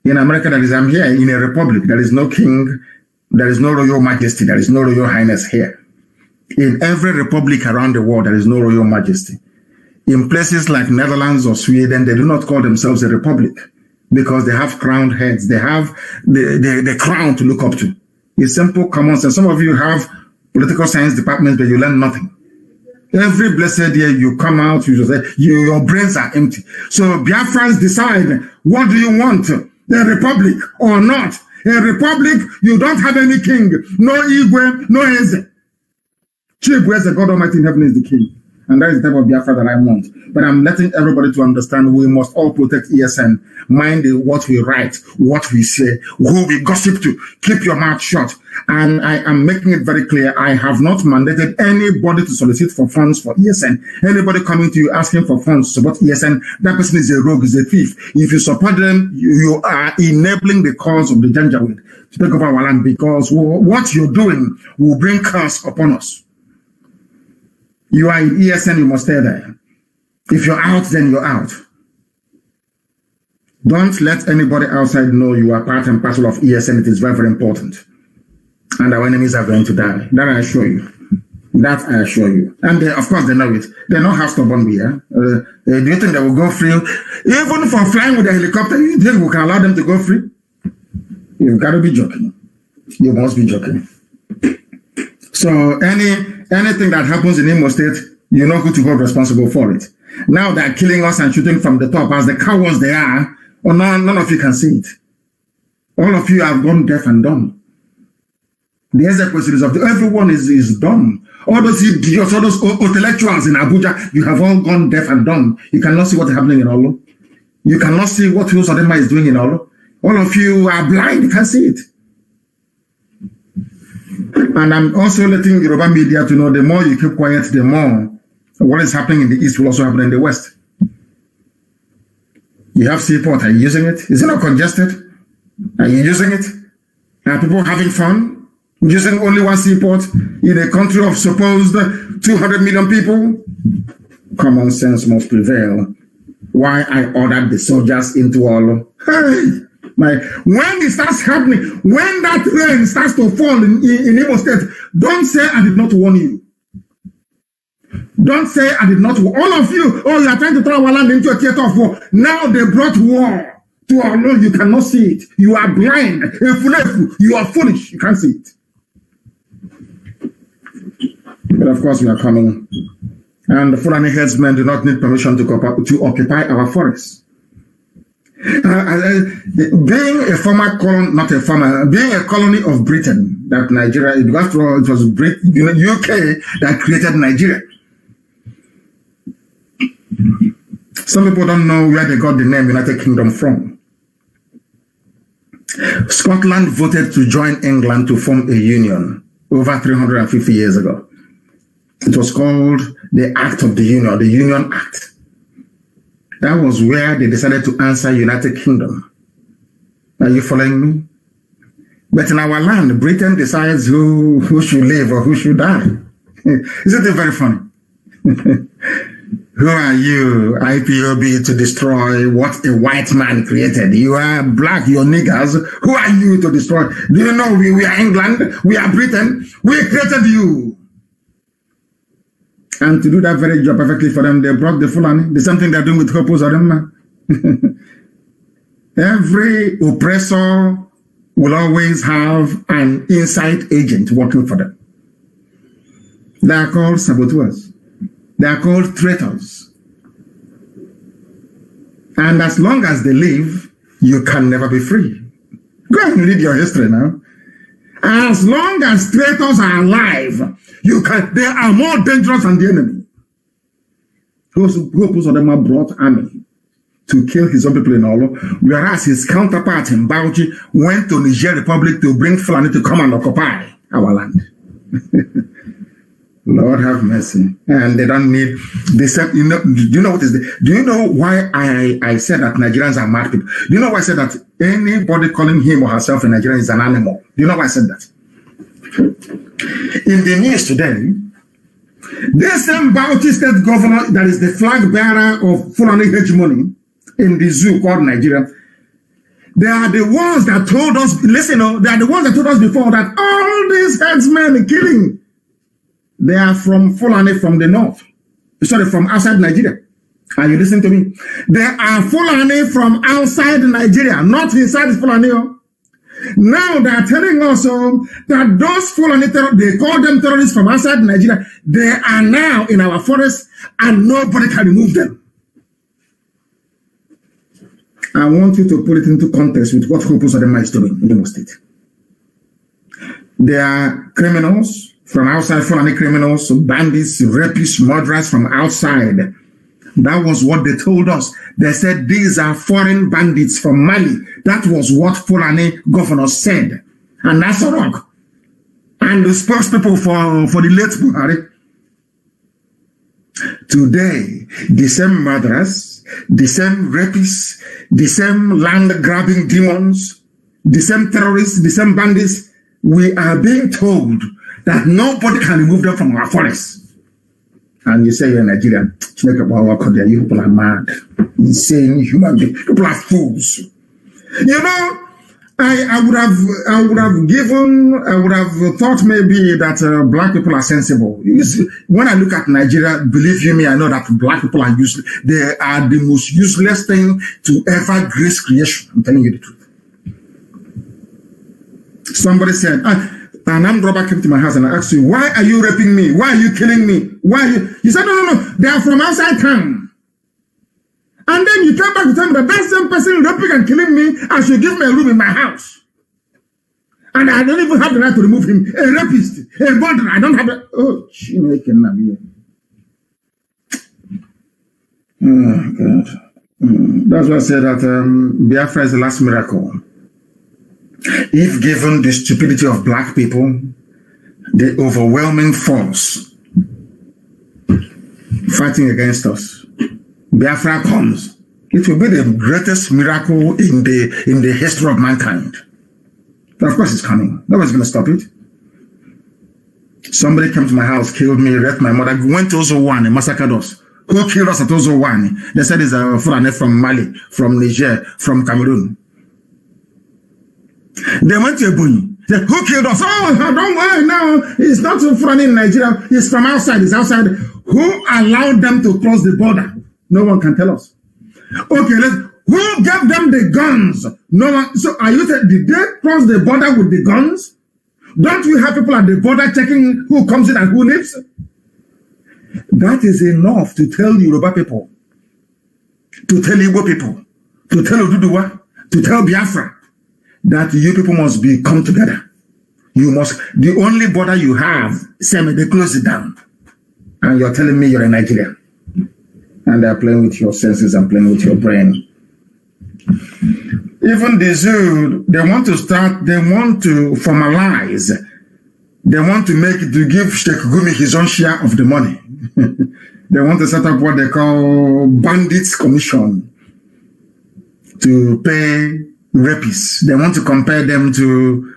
A: In America, I'm here in a republic. There is no king. There is no royal majesty. There is no royal highness here. In every republic around the world, there is no royal majesty. In places like Netherlands or Sweden, they do not call themselves a republic because they have crowned heads. They have the crown to look up to. It's simple common sense. Some of you have political science departments, but you learn nothing. Every blessed year you come out, you just say, your brains are empty. So Biafrans decide, what do you want? A republic or not? A republic, you don't have any king. No Igwe, no Eze. Chief, God Almighty in heaven is the king. And that is the type of Biafra that I want. But I'm letting everybody to understand we must all protect ESN. Mind what we write, what we say, who we gossip to. Keep your mouth shut. And I am making it very clear, I have not mandated anybody to solicit for funds for ESN. Anybody coming to you asking for funds to support ESN, that person is a rogue, is a thief. If you support them, you are enabling the cause of the Janjaweed to take over our land, because what you're doing will bring curse upon us. You are in ESN, you must stay there. If you're out, then you're out. Don't let anybody outside know you are part and parcel of ESN. It is very, very important. And our enemies are going to die. That I assure you. That I assure you. And they, of course, they know it. They know how stubborn we are. Do you think they will go free? Even for flying with a helicopter, you think we can allow them to go free? You've got to be joking. You must be joking. So anything that happens in Imo State, you know who to hold responsible for it. Now they're killing us and shooting from the top as the cowards they are. Or none of you can see it. All of you have gone deaf and dumb. The execution is of everyone is dumb. All those idiots, all those intellectuals in Abuja, you have all gone deaf and dumb. You cannot see what's happening in Olo. You cannot see what Uzodinma is doing in Olo. All of you are blind, you can't see it. And I'm also letting Yoruba media to know the more you keep quiet, the more what is happening in the East will also happen in the West. You have seaport, are you using it? Is it not congested? Are you using it? Are people having fun? Using only one seaport in a country of supposed 200 million people? Common sense must prevail. Why I ordered the soldiers into Olo. Hey! When it starts happening, when that rain starts to fall in Imo State, don't say I did not warn you. Don't say I did not warn. All of you, you are trying to throw our land into a theater of war. Now they brought war to our land. You cannot see it. You are blind. You are foolish. You can't see it. But of course we are coming. And the Fulani herdsmen do not need permission to occupy our forests. Being a former colony, not a former, being a colony of Britain, that Nigeria, after all, it was UK that created Nigeria. Some people don't know where they got the name United Kingdom from. Scotland voted to join England to form a union over 350 years ago. It was called the Act of the Union, the Union Act. That was where they decided to answer United Kingdom. Are you following me? But in our land, Britain decides who should live or who should die. Isn't it very funny? Who are you, IPOB, to destroy what a white man created? You are black, you're niggers. Who are you to destroy? Do you know we are England? We are Britain. We created you. And to do that very job perfectly for them, they brought the Fulani. The same thing they're doing with Hopos Adema. Every oppressor will always have an inside agent working for them. They are called saboteurs. They are called traitors. And as long as they live, you can never be free. Go and read your history now. As long as traitors are alive, they are more dangerous than the enemy. Hopos of them brought army to kill his own people in Olo, whereas his counterpart in Bauchi went to Niger Republic to bring Fulani to come and occupy our land. Lord have mercy. And they don't need this. Do you know what is the, do you know why I said that Nigerians are mad people? Do you know why I said that anybody calling him or herself a Nigerian is an animal? Do you know why I said that? In the news today, this same Bauchi state governor that is the flag bearer of Fulani hegemony in the zoo called Nigeria, they are the ones that told us, listen, they are the ones that told us before that all these headsmen killing, they are from Fulani from the north. Sorry, from outside Nigeria. Are you listening to me? They are Fulani from outside Nigeria, not inside Fulani. Now they are telling us that those Fulani, they call them terrorists from outside Nigeria. They are now in our forest and nobody can remove them. I want you to put it into context with what Hopos Adema is doing in Imo State. They are criminals from outside, Fulani criminals, bandits, rapists, murderers from outside. That was what they told us. They said these are foreign bandits from Mali. That was what Fulani governor said. And that's a rock. And the spokespeople for the late Buhari. Today, the same murderers, the same rapists, the same land-grabbing demons, the same terrorists, the same bandits, we are being told that nobody can remove them from our forests. And you say you're Nigerian. You people are mad. Insane human beings. People are fools. You know, I would have thought maybe that black people are sensible. When I look at Nigeria, believe you me, I know that black people are useless. They are the most useless thing to ever grace creation. I'm telling you the truth. Somebody said, an armed robber came to my house and I asked you, why are you raping me? Why are you killing me? Why are you? You said, no. They are from outside town. And then you came back to tell me that that same person raping and killing me, I should give me a room in my house. And I don't even have the right to remove him. A rapist, a murderer, I don't have a... Oh, Nnamdi. Oh, God. That's why I said that Biafra is the last miracle. If given the stupidity of black people, the overwhelming force fighting against us, Biafra comes. It will be the greatest miracle in the history of mankind. But of course it's coming. Nobody's going to stop it. Somebody came to my house, killed me, raped my mother, went to Ozowani, massacred us. Who killed us at Ozowani? They said it's a Fulani from Mali, from Niger, from Cameroon. They went to Ebonyi. Said, who killed us? Oh, don't worry, no. It's not Fulani in Nigeria. It's from outside. It's outside. Who allowed them to cross the border? No one can tell us. Okay, who gave them the guns? No one. So are you saying, did they cross the border with the guns? Don't we have people at the border checking who comes in and who leaves? That is enough to tell Yoruba people, to tell Igbo people, to tell Oduduwa, to tell Biafra that you people must come together. You must, the only border you have, they close it down. And you're telling me you're a Nigerian. And they're playing with your senses and playing with your brain. Even the zoo, they want to formalize. They want to give Sheikh Gumi his own share of the money. They want to set up what they call bandits commission to pay rapists. They want to compare them to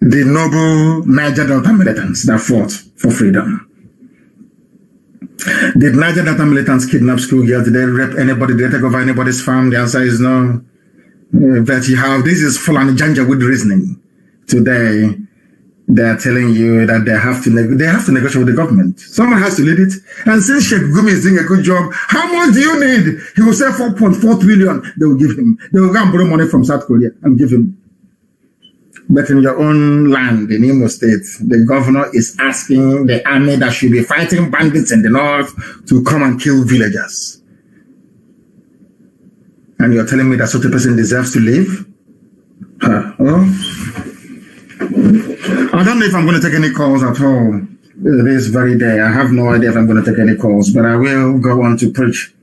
A: the noble Niger Delta militants that fought for freedom. Did Niger Delta militants kidnap schoolgirls? Did they rape anybody? Did they take over anybody's farm? The answer is no. But you have, this is full and Janjaweed reasoning. Today, they're telling you that they have to negotiate with the government. Someone has to lead it. And since Sheikh Gumi is doing a good job, how much do you need? He will say 4.4 trillion. They will give him. They will go and borrow money from South Korea and give him. But in your own land, in Imo State, the governor is asking the army that should be fighting bandits in the north to come and kill villagers. And you're telling me that such a person deserves to live? Well, I don't know if I'm going to take any calls at all this very day. I have no idea if I'm going to take any calls, but I will go on to preach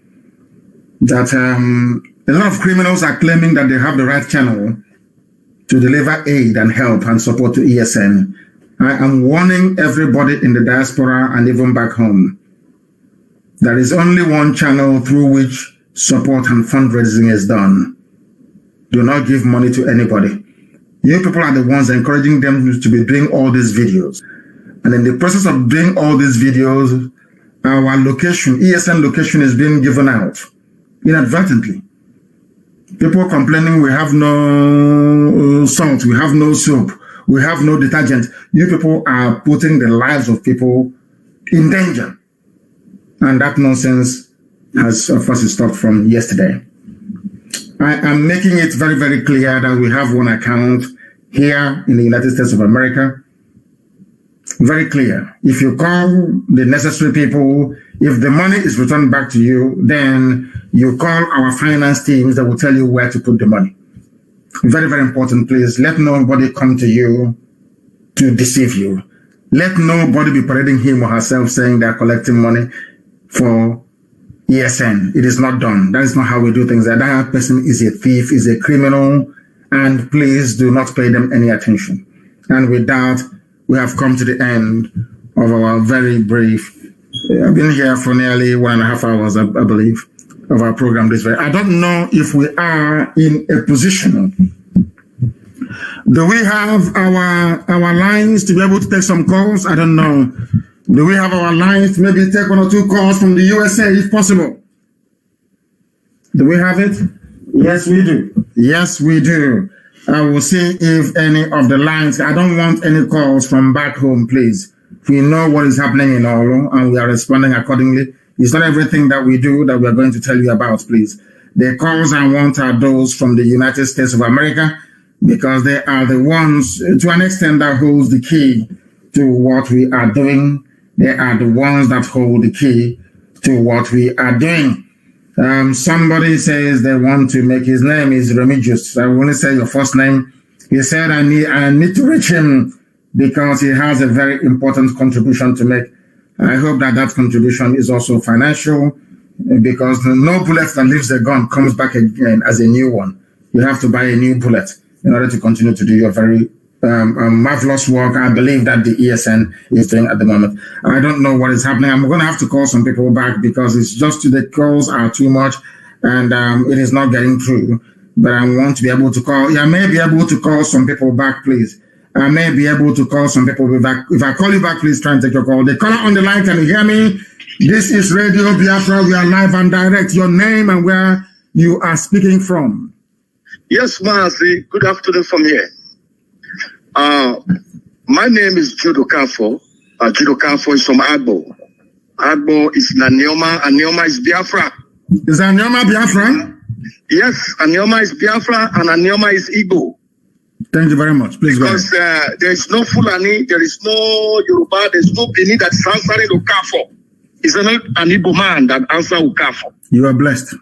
A: that a lot of criminals are claiming that they have the right channel to deliver aid and help and support to ESN. I am warning everybody in the diaspora and even back home. There is only one channel through which support and fundraising is done. Do not give money to anybody. You people are the ones encouraging them to be doing all these videos. And in the process of doing all these videos, our location, ESN location, is being given out inadvertently. People complaining we have no salt, we have no soap, we have no detergent. You people are putting the lives of people in danger. And that nonsense has, of course, stopped from yesterday. I am making it very, very clear that we have one account here in the United States of America. Very clear. If you call the necessary people, if the money is returned back to you, then you call our finance teams that will tell you where to put the money. Very, very important, please. Let nobody come to you to deceive you. Let nobody be parading him or herself saying they're collecting money for ESN. It is not done. That is not how we do things. That person is a thief, is a criminal, and please do not pay them any attention. And with that, we have come to the end of our very brief, I've been here for nearly 1.5 hours, I believe, of our program this way. I don't know if we are in a position. Do we have our lines to be able to take some calls? I don't know. Do we have our lines to maybe take 1 or 2 calls from the USA if possible? Do we have it? Yes, we do. Yes, we do. I will see if any of the lines, I don't want any calls from back home, please. We know what is happening in Olo and we are responding accordingly. It's not everything that we do that we are going to tell you about, please. The calls I want are those from the United States of America because they are the ones, to an extent, that holds the key to what we are doing. They are the ones that hold the key to what we are doing. Somebody says they want to make his name is Remigius. I want to say your first name. He said, I need to reach him because he has a very important contribution to make. I hope that that contribution is also financial because no bullet that leaves a gun comes back again as a new one. You have to buy a new bullet in order to continue to do your very marvelous work. I believe that the ESN is doing at the moment. I don't know what is happening. I'm going to have to call some people back because it's just the calls are too much and it is not getting through. But I want to be able to call. I may be able to call some people back, please. I may be able to call some people back. If I call you back, please try and take your call. The caller on the line, can you hear me? This is Radio Biafra. We are live and direct. Your name and where you are speaking from.
B: Yes, Mazi. Good afternoon from here. My name is Judo Kafo. Judo Kafo is from Agbo. Agbo is Nnamdi. Nnamdi is Biafra.
A: Is Nnamdi Biafra?
B: Yes, Nnamdi is Biafra and Nnamdi is Igbo.
A: Thank you very much. Please
B: because, go ahead. There is no Fulani, there is no Yoruba, there is no Bini that is answering to Kafo. It's not an Igbo man that answer Okafor.
A: You are blessed.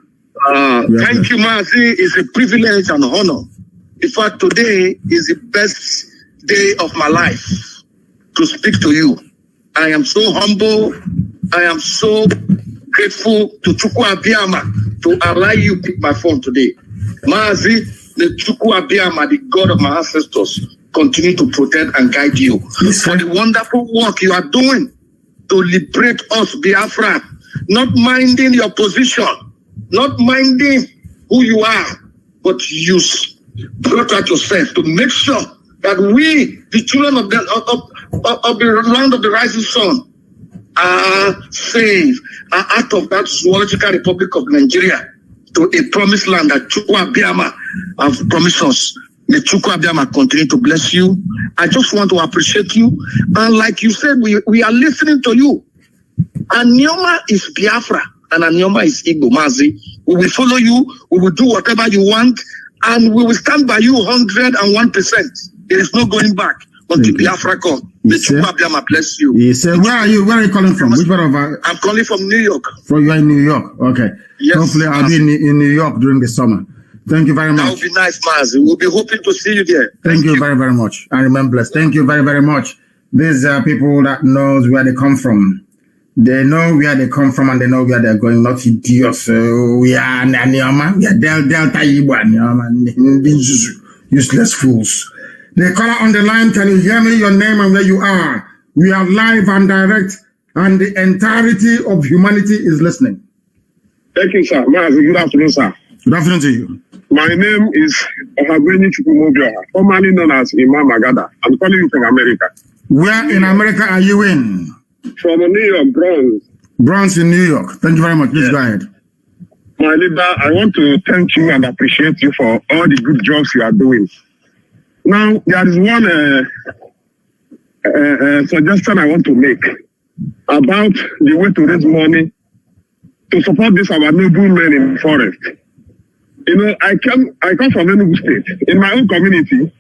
B: Thank you, Mazi. It's a privilege and honor. In fact, today is the best day of my life to speak to you. I am so humble. I am so grateful to Chukwu Abiyama to allow you to pick my phone today. Mazi, the Chukwu Abiyama, the God of my ancestors, continue to protect and guide you for the wonderful work you are doing to liberate us, Biafra, not minding your position, not minding who you are, but you brought out yourself to make sure that we, the children of the land of the rising sun, are saved, are out of that zoological republic of Nigeria to a promised land that Chukwu Abiyama have promised us. May Chukwu Abiyama continue to bless you. I just want to appreciate you. And like you said, we are listening to you. Anioma is Biafra and Anioma is Igbo, Mazi. We will follow you. We will do whatever you want. And we will stand by you 101%. There is no going back until Biafra comes. May Chukwu Abiyama bless you.
A: Yes, sir. Where are you? Where are you calling from? Which part of
B: I'm calling from New York.
A: From you are in New York. Okay.
B: Yes.
A: Hopefully I'll be in New York during the summer. Thank you very much.
B: That would be nice, Mazi. We'll be hoping to see you there.
A: Thank you very, very much. I remember blessed. Thank you very, very much. These are people that knows where they come from. They know where they come from and they know where they're going, not idiots. So we are Anioma, we are Delta Igbo Anioma, useless fools. The caller on the line, can you hear me? Your name and where you are. We are live and direct, and the entirety of humanity is listening.
C: Thank you, sir. Mazi, good afternoon, sir.
A: Good afternoon to you.
C: My name is Ohabeni Chukwumobioha, formerly known as Imam Agada. I'm calling you from America.
A: Where in America are you in?
C: From New York, Bronx.
A: Bronx in New York. Thank you very much. Please go ahead.
C: My leader, I want to thank you and appreciate you for all the good jobs you are doing. Now, there is one suggestion I want to make about the way to raise money to support this our noble men in the forest. You know, I come from Enugu State. In my own community,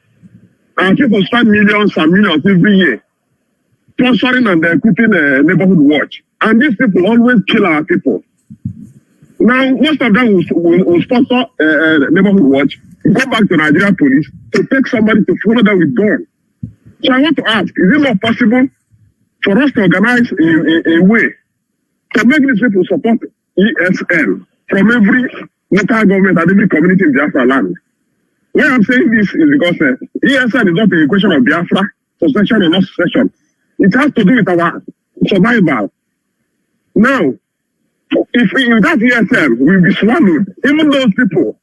C: people spend millions and millions every year sponsoring and equipping a neighborhood watch. And these people always kill our people. Now, most of them will sponsor neighborhood watch, go back to Nigeria police to take somebody to follow them with gun. So I want to ask, is it not possible for us to organize a way to make these people support ESL from every local government and every community in Biafra land? Why I'm saying this is because ESL is not a question of Biafra, secession or not secession. It has to do with our survival. Now, if that ESL will be swallowed, even those people,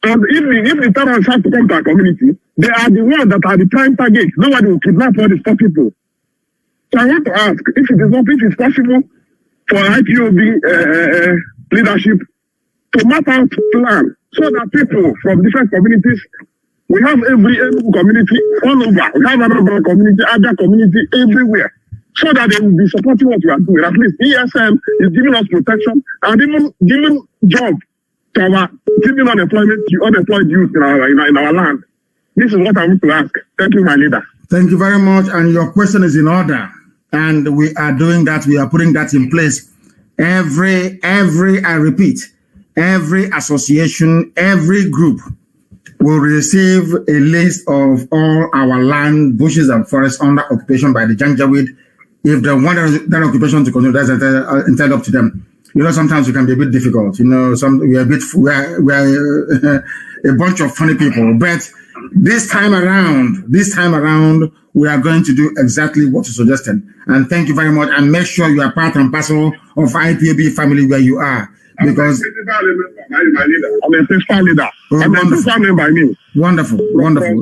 C: and if the terrorists have to come to our community, they are the ones that are the prime target. Nobody will kidnap all these poor people. So I want to ask if it's possible for IPOB leadership to map out a plan so that people from different communities, we have every community all over, we have another community, other community everywhere, so that they will be supporting what we are doing. At least ESM is giving us protection and even giving job to our giving unemployed youth in our land. This is what I want to ask. Thank you, my leader.
A: Thank you very much. And your question is in order. And we are doing that. We are putting that in place. I repeat, every association, every group will receive a list of all our land, bushes, and forests under occupation by the Janjaweed. If they want that occupation to continue, that's entirely up to them. You know, sometimes it can be a bit difficult. You know, we are a bunch of funny people. But this time around, we are going to do exactly what you suggested. And thank you very much. And make sure you are part and parcel of IPOB family where you are. Because
C: I'm a principal leader. I'm a principal member, I mean.
A: Wonderful.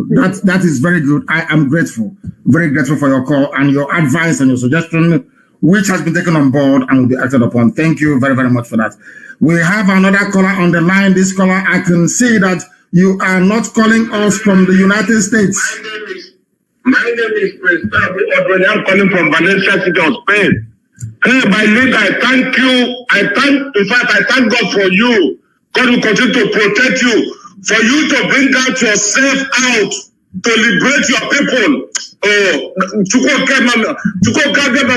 A: That is very good. I am grateful, very grateful for your call and your advice and your suggestion, which has been taken on board and will be acted upon. Thank you very, very much for that. We have another caller on the line. This caller, I can see that you are not calling us from the United States.
C: My name is Prince Tabu. I'm calling from Valencia City of Spain. Hey, my leader, I thank you. I thank God for you. God will continue to protect you. For you to bring out yourself out, to liberate your people.
B: Oh, to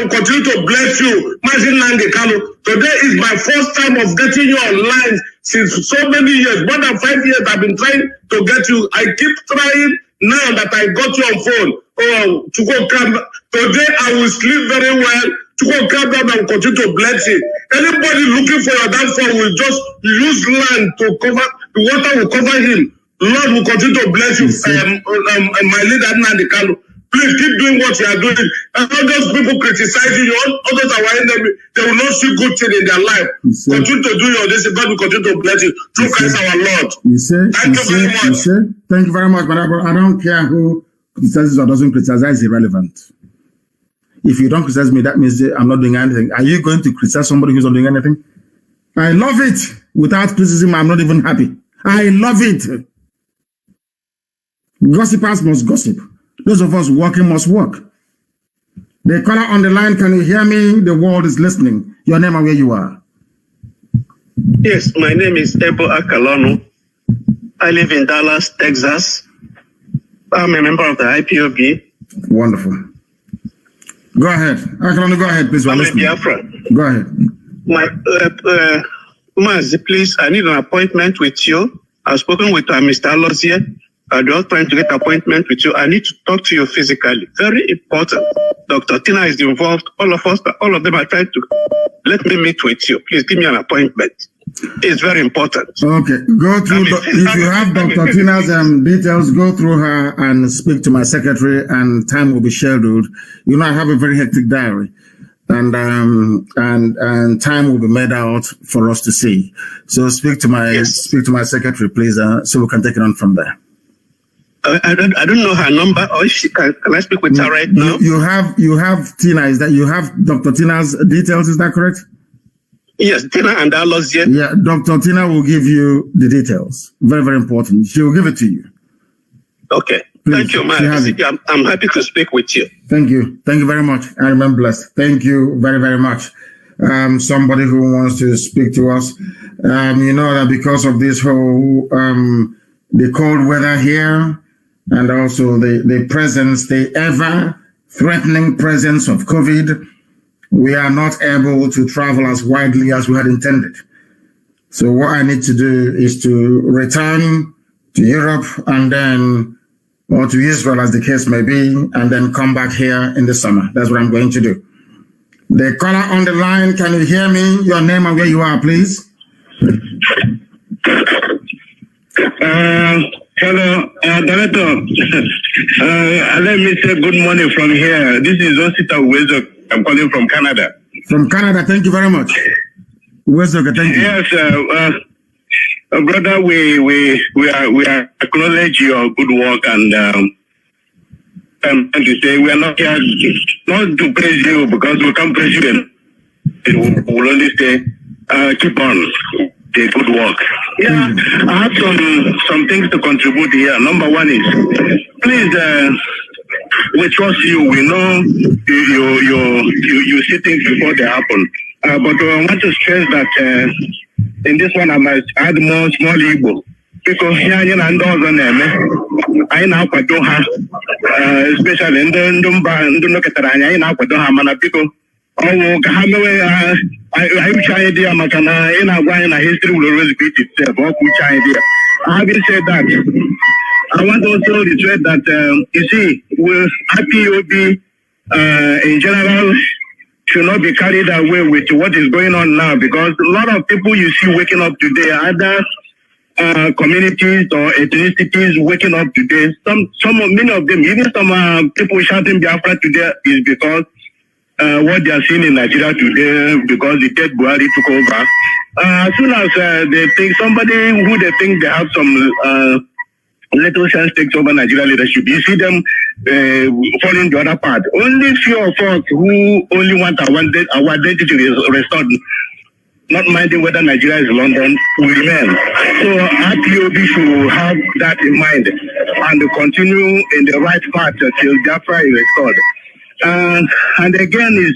B: continue to bless you. Mazi Nnamdi Kanu. Today is my first time of getting you online since so many years. More than 5 years I've been trying to get you. I keep trying now that I got you on phone. Oh, today I will sleep very well. To come down and continue to bless you. Anybody looking for your downfall will just use land to cover, the water will cover him. Lord will continue to bless you. My leader Nnamdi Kanu. Please keep doing what you are doing. And all those people criticizing you, all those are our enemy, they will not see good thing in their life. Continue to do your this, God will continue to bless you. Through Christ our Lord. Thank you very much.
A: Thank you very much, brother. I don't care who criticizes or doesn't criticize, that is irrelevant. If you don't criticize me, that means I'm not doing anything. Are you going to criticize somebody who's not doing anything? I love it. Without criticism, I'm not even happy. I love it. Gossipers must gossip. Those of us working must work. The caller on the line, can you hear me? The world is listening. Your name and where you are.
D: Yes, my name is Ebo Akalonu. I live in Dallas, Texas. I'm a member of the IPOB.
A: Wonderful. Go ahead. Akalonu, go ahead, please.
D: I'm a Biafra.
A: Go ahead.
D: Mazi, please, I need an appointment with you. I've spoken with Mr. Alozie. They're all trying to get an appointment with you. I need to talk to you physically. Very important. Dr. Tina is involved. All of us, all of them are trying to let me meet with you. Please give me an appointment. It's very important.
A: Okay. Go through. If you have Dr. Tina's details, go through her and speak to my secretary, and time will be scheduled. You know, I have a very hectic diary. And time will be made out for us to see. So speak to my secretary, please, so we can take it on from there.
D: I don't know her number, or if she can I speak with her right now?
A: You have Tina. Is that you have Dr. Tina's details? Is that correct?
D: Yes, Tina and Alozie.
A: Yeah, Dr. Tina will give you the details. Very, very important. She will give it to you.
D: Okay. Please, thank you, man. I'm happy to speak with you.
A: Thank you. Thank you very much. I remain blessed. Thank you very, very much. Somebody who wants to speak to us. You know that because of this whole the cold weather here, and also the presence, the ever-threatening presence of COVID, we are not able to travel as widely as we had intended. So what I need to do is to return to Europe and then, or to Israel as the case may be, and then come back here in the summer. That's what I'm going to do. The caller on the line, can you hear me? Your name and where you are, please.
C: Hello, Director. Let me say good morning from here. This is Osita Wezo. I'm calling from Canada.
A: From Canada, thank you very much. Wezo, thank you.
C: Yes, brother, we acknowledge your good work, and to say we are not here not to praise you because we can't praise you. We'll only say keep on the good work. Yeah, I have some things to contribute here. Number one is, please, we trust you. We know you see things before they happen. But I want to stress that in this one I must add more small Igbo. Because here I know especially in the I'm trying to Makana in a history will always repeat itself. Having said that, I want also to reiterate that you see, with IPOB in general should not be carried away with what is going on now, because a lot of people you see waking up today, either communities or ethnicities waking up today. Many of them, even some people shouting Biafra today is because what they are seeing in Nigeria today, because the dead Buhari took over. As soon as they think somebody who they think they have some little chance takes over Nigeria leadership, you see them falling the other part. Only few of us who only want our identity restored, not minding whether Nigeria is London, will remain. So IPOB should have that in mind and continue in the right path till Biafra is restored. And again, is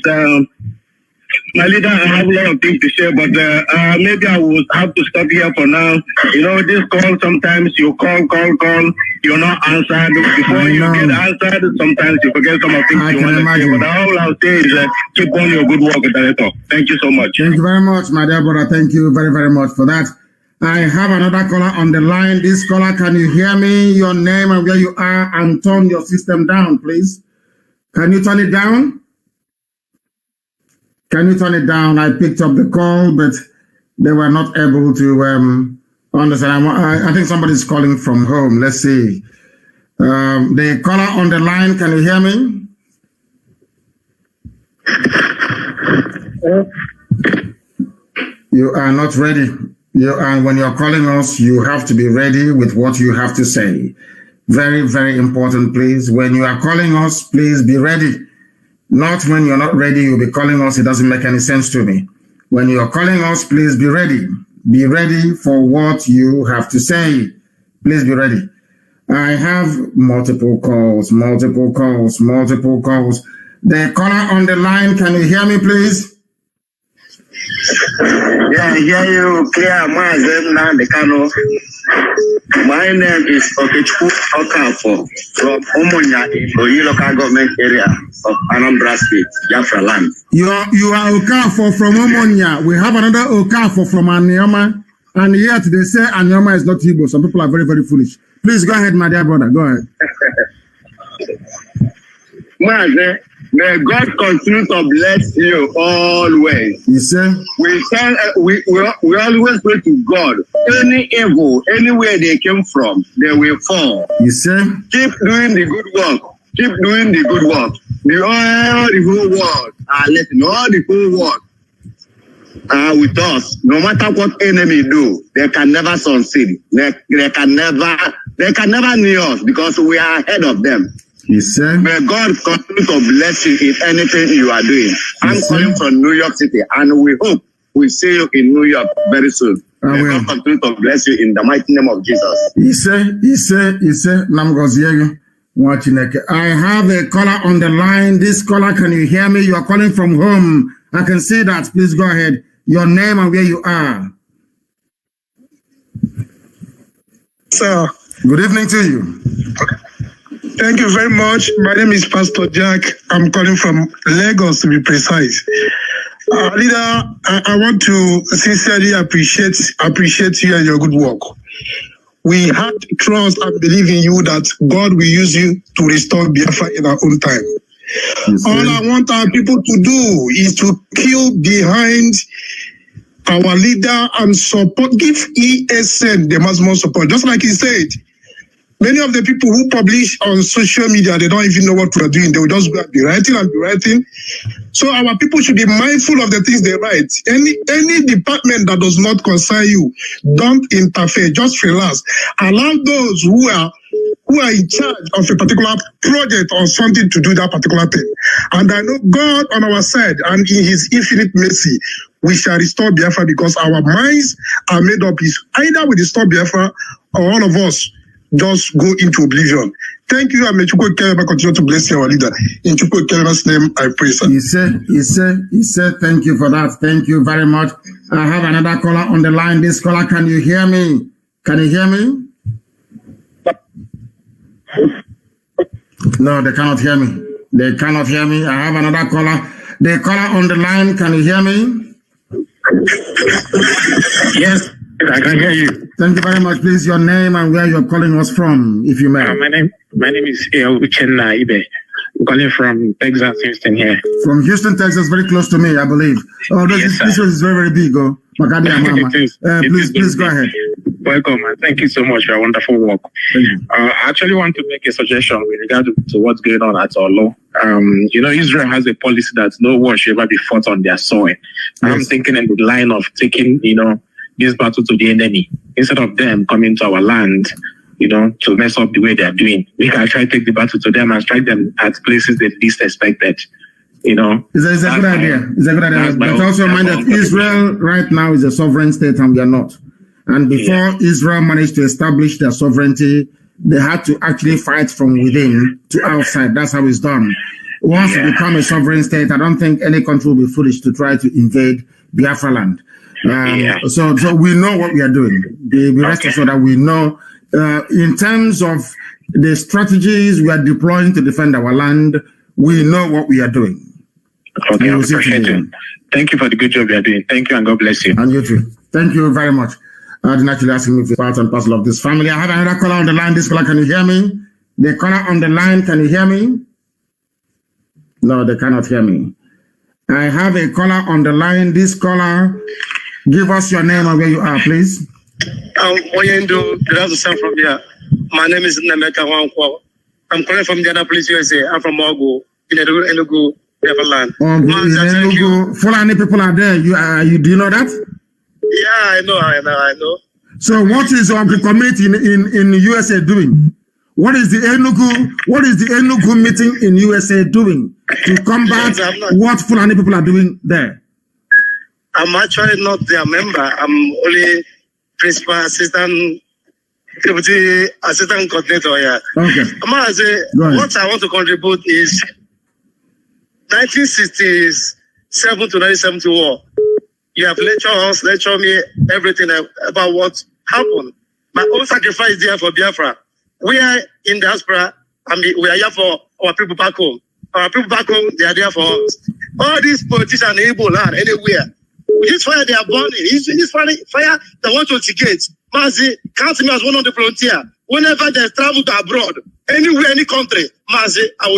C: My leader, I have a lot of things to share, but maybe I would have to stop here for now. You know, this call, sometimes you call, you're not answered. Before you get answered, sometimes you forget some of the things you want to say. But all I'll say is keep on your good work, Director. Thank you so much.
A: Thank you very much, my dear brother. Thank you very, very much for that. I have another caller on the line. This caller, can you hear me? Your name and where you are, and turn your system down, please. Can you turn it down? Can you turn it down? I picked up the call, but they were not able to understand. I think somebody's calling from home. Let's see. The caller on the line, can you hear me? You are not ready. When you're calling us, you have to be ready with what you have to say. Very, very important, please. When you are calling us, please be ready. Not when you're not ready, you'll be calling us. It doesn't make any sense to me. When you're calling us, please be ready. Be ready for what you have to say. Please be ready. I have multiple calls. The caller on the line, can you hear me, please?
C: Yeah, I hear you clear, Mazi, Nnamdi, Kanu. My name is Okafo from Omonia in Oyi local government area of Anambra State, Biafra land.
A: You are Okafo from Omonia. We have another Okafo from Anioma, and yet they say Anioma is not Igbo. Some people are very, very foolish. Please go ahead, my dear brother. Go ahead.
C: Mazi, may God continue to bless you always.
A: You say?
C: We always pray to God. Any evil, anywhere they came from, they will fall.
A: You say?
C: Keep doing the good work. Keep doing the good work. All the whole world are letting all the whole world are with us. No matter what enemy do, they can never succeed. They can never near us because we are ahead of them.
A: You say?
C: May God continue to bless you in anything you are doing. I'm calling from New York City, and we hope we see you in New York very soon. May God continue to bless you in the mighty name of Jesus.
A: He said, I have a caller on the line. This caller, can you hear me? You are calling from home. I can see that. Please go ahead. Your name and where you are.
E: Sir.
A: Good evening to you.
E: Thank you very much. My name is Pastor Jack. I'm calling from Lagos, to be precise. Leader, I want to sincerely appreciate you and your good work. We had trust and believe in you that God will use you to restore Biafra in our own time. All I want our people to do is to queue behind our leader and support, give ESN the maximum support. Just like he said, many of the people who publish on social media, they don't even know what we're doing. They will just be writing. So our people should be mindful of the things they write. Any department that does not concern you, don't interfere. Just relax. Allow those who are in charge of a particular project or something to do that particular thing. And I know God on our side, and in his infinite mercy, we shall restore Biafra, because our minds are made up. Is either we restore Biafra or all of us just go into oblivion. Thank you, and may Chukwu Keleba continue to bless our leader. In Chukwu Keleba's name, I pray, sir.
A: He said, thank you for that. Thank you very much. I have another caller on the line. This caller, can you hear me? Can you hear me? No, they cannot hear me. They cannot hear me. I have another caller. The caller on the line, can you hear me?
C: Yes, I can hear you.
A: Thank you very much. Please, your name and where you're calling us from, if you may.
F: My name is Uchenna Ibe. I'm calling from Texas, Houston here.
A: From Houston, Texas, very close to me, I believe. Oh, this is very, very big. Oh, please go ahead.
F: Welcome, and thank you so much for your wonderful work. I actually want to make a suggestion with regard to what's going on at Olo. Israel has a policy that no war should ever be fought on their soil. Yes. I'm thinking in the line of taking, this battle to the enemy instead of them coming to our land, to mess up the way they're doing. We can try to take the battle to them and strike them at places they least expected.
A: It's a good idea. It's a good idea. But also mind that Israel right now is a sovereign state and we are not. And before Israel managed to establish their sovereignty, they had to actually fight from within to outside. That's how it's done. once we become a sovereign state, I don't think any country will be foolish to try to invade Biafra land. So we know what we are doing. Be rest assured that we know in terms of the strategies we are deploying to defend our land, we know what we are doing.
F: Okay, I appreciate it. Thank you for the good job you are doing. Thank you and God bless you.
A: And you too. Thank you very much. I didn't actually ask me if it's part and parcel of this family. I have another caller on the line. This caller, can you hear me? The caller on the line, can you hear me? No, they cannot hear me. I have a caller on the line. This caller, give us your name and where you are, please.
B: Oyendo, from here. My name is Nnamdi. I'm calling from Indianapolis, USA. I'm from Ogu, in Enugu, Neverland.
A: Enugu. Fulani people are there. Do you know that?
B: Yeah, I know.
A: So what is Uncle committee in USA doing? What is the Enugu meeting in USA doing to combat what Fulani people are doing there?
B: I'm actually not their member. I'm only principal assistant, deputy assistant coordinator here. Okay. Mazi, what I want to contribute is 1967 to 1970 war. You have lectured me everything about what happened. My own sacrifice there for Biafra. We are in diaspora, and we are here for our people back home. Our people back home, they are there for us. All these politicians in Igbo land, anywhere. This fire they are burning. This fire they want to instigate. Mazi, count me as one of the volunteer. Whenever they travel to abroad, anywhere, any country, Mazi, I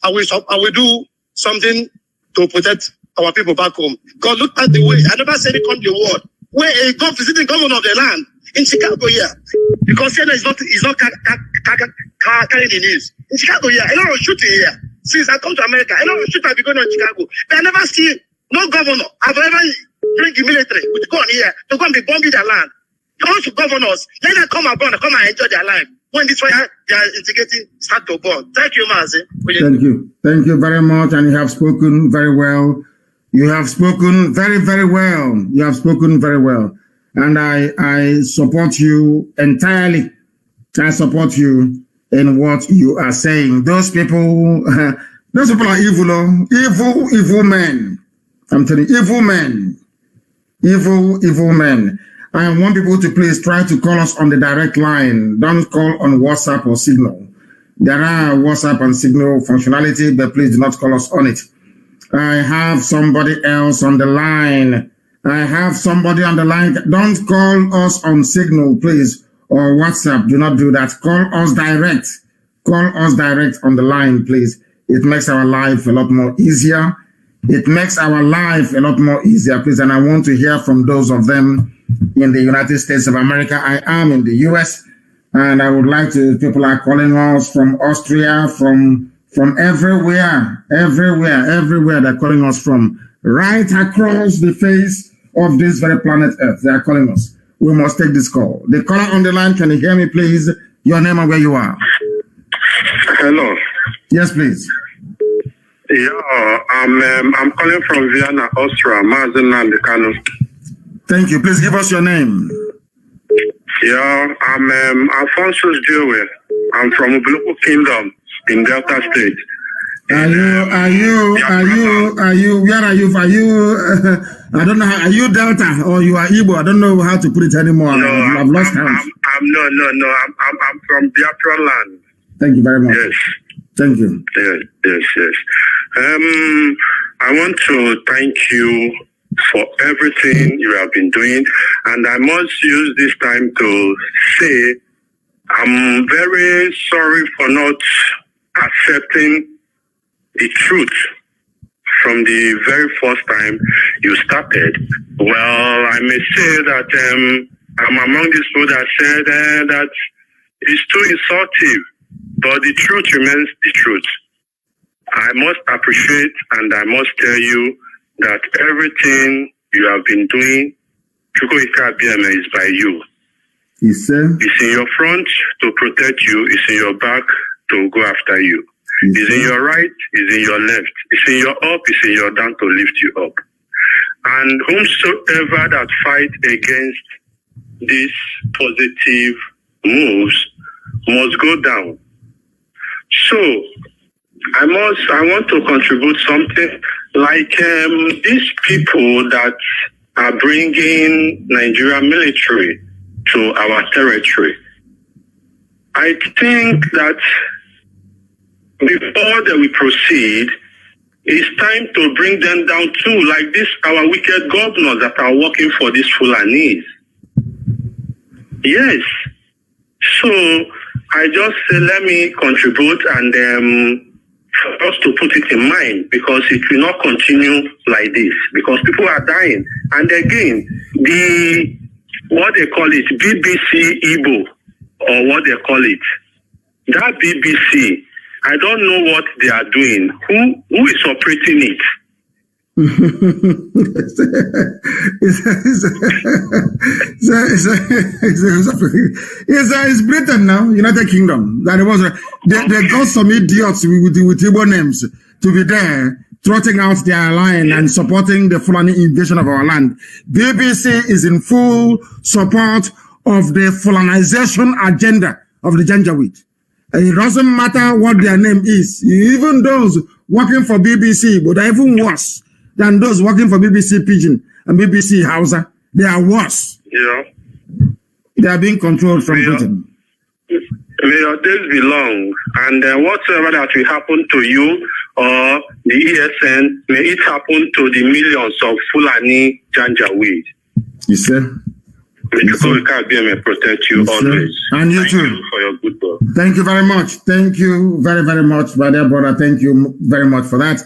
B: will do something to protect our people back home. God, look at the way. I never said it on the world. Where a visiting governor of the land in Chicago here, because here is not carrying the news. In Chicago here, a lot of shooting here. Since I come to America, a lot of shooting have been going on in Chicago. But I never see no governor have ever bring the military with gun here to go and be bombing their land. Those governors, let them come abroad and come and enjoy their life. When this fire they are instigating start to burn. Thank you, Mazi.
A: Thank you. Thank you very much, and you have spoken very well. You have spoken very, very well. You have spoken very well. And I support you entirely. I support you in what you are saying. Those people are evil, evil men. I'm telling you, evil men. Evil men. I want people to please try to call us on the direct line. Don't call on WhatsApp or Signal. There are WhatsApp and Signal functionality, but please do not call us on it. I have somebody else on the line. Don't call us on Signal, please, or WhatsApp. Do not do that. Call us direct. Call us direct on the line, please. It makes our life a lot more easier. Please. And I want to hear from those of them in the United States of America. I am in the US, and I would like to, people are calling us from Austria, from everywhere they're calling us from, right across the face of this very planet Earth. They are calling us. We must take this call. The caller on the line, can you hear me, please? Your name and where you are.
C: Hello.
A: Yes, please.
C: Yeah, I'm calling from Vienna, Austria. Mazi Nnamdi Kanu.
A: Thank you. Please give us your name.
C: Yeah, I'm Alfonso Diowe. I'm from Ubuluku Kingdom in Delta State.
A: Where are you? I don't know. Are you Delta or you are Igbo? I don't know how to put it anymore.
C: No,
A: I've lost count.
C: I'm from Biafra land.
A: Thank you very much.
C: Yes.
A: Thank you.
C: Yes. I want to thank you for everything you have been doing, and I must use this time to say I'm very sorry for not accepting the truth from the very first time you started. Well, I may say that I'm among these people that said that it's too insulting, but the truth remains the truth. I must appreciate and I must tell you that everything you have been doing, is by you.
A: Yes, sir.
C: It's in your front to protect you. It's in your back to go after you.
A: Yes,
C: it's in your right. It's in your left. It's in your up. It's in your down to lift you up. And whomsoever that fight against these positive moves must go down. So
D: I want to contribute something like these people that are bringing Nigerian military to our territory. I think that before they will proceed, it's time to bring them down too, like this, our wicked governors that are working for these Fulanis. Yes. So I just say, let me contribute and for us to put it in mind, because it will not continue like this, because people are dying. And again, what they call it, BBC Igbo, or what they call it, that BBC, I don't know what they are doing. Who is operating it?
A: It's Britain now, United Kingdom. That was they got some idiots with Igbo names to be there, trotting out their line and supporting the Fulani invasion of our land. BBC is in full support of the Fulanization agenda of the Janjaweed. It doesn't matter what their name is. Even those working for BBC, but they're even worse than those working for BBC Pidgin and BBC Hausa. They are worse.
D: Yeah.
A: They are being controlled from Britain.
D: May your days be long, and whatsoever that will happen to you or the ESN, may it happen to the millions of Fulani Janjaweed.
A: You see?
D: May the protect you always.
A: And you too.
D: Thank you for your good work.
A: Thank you very much. Thank you very, very much, my dear brother. Thank you very much for that.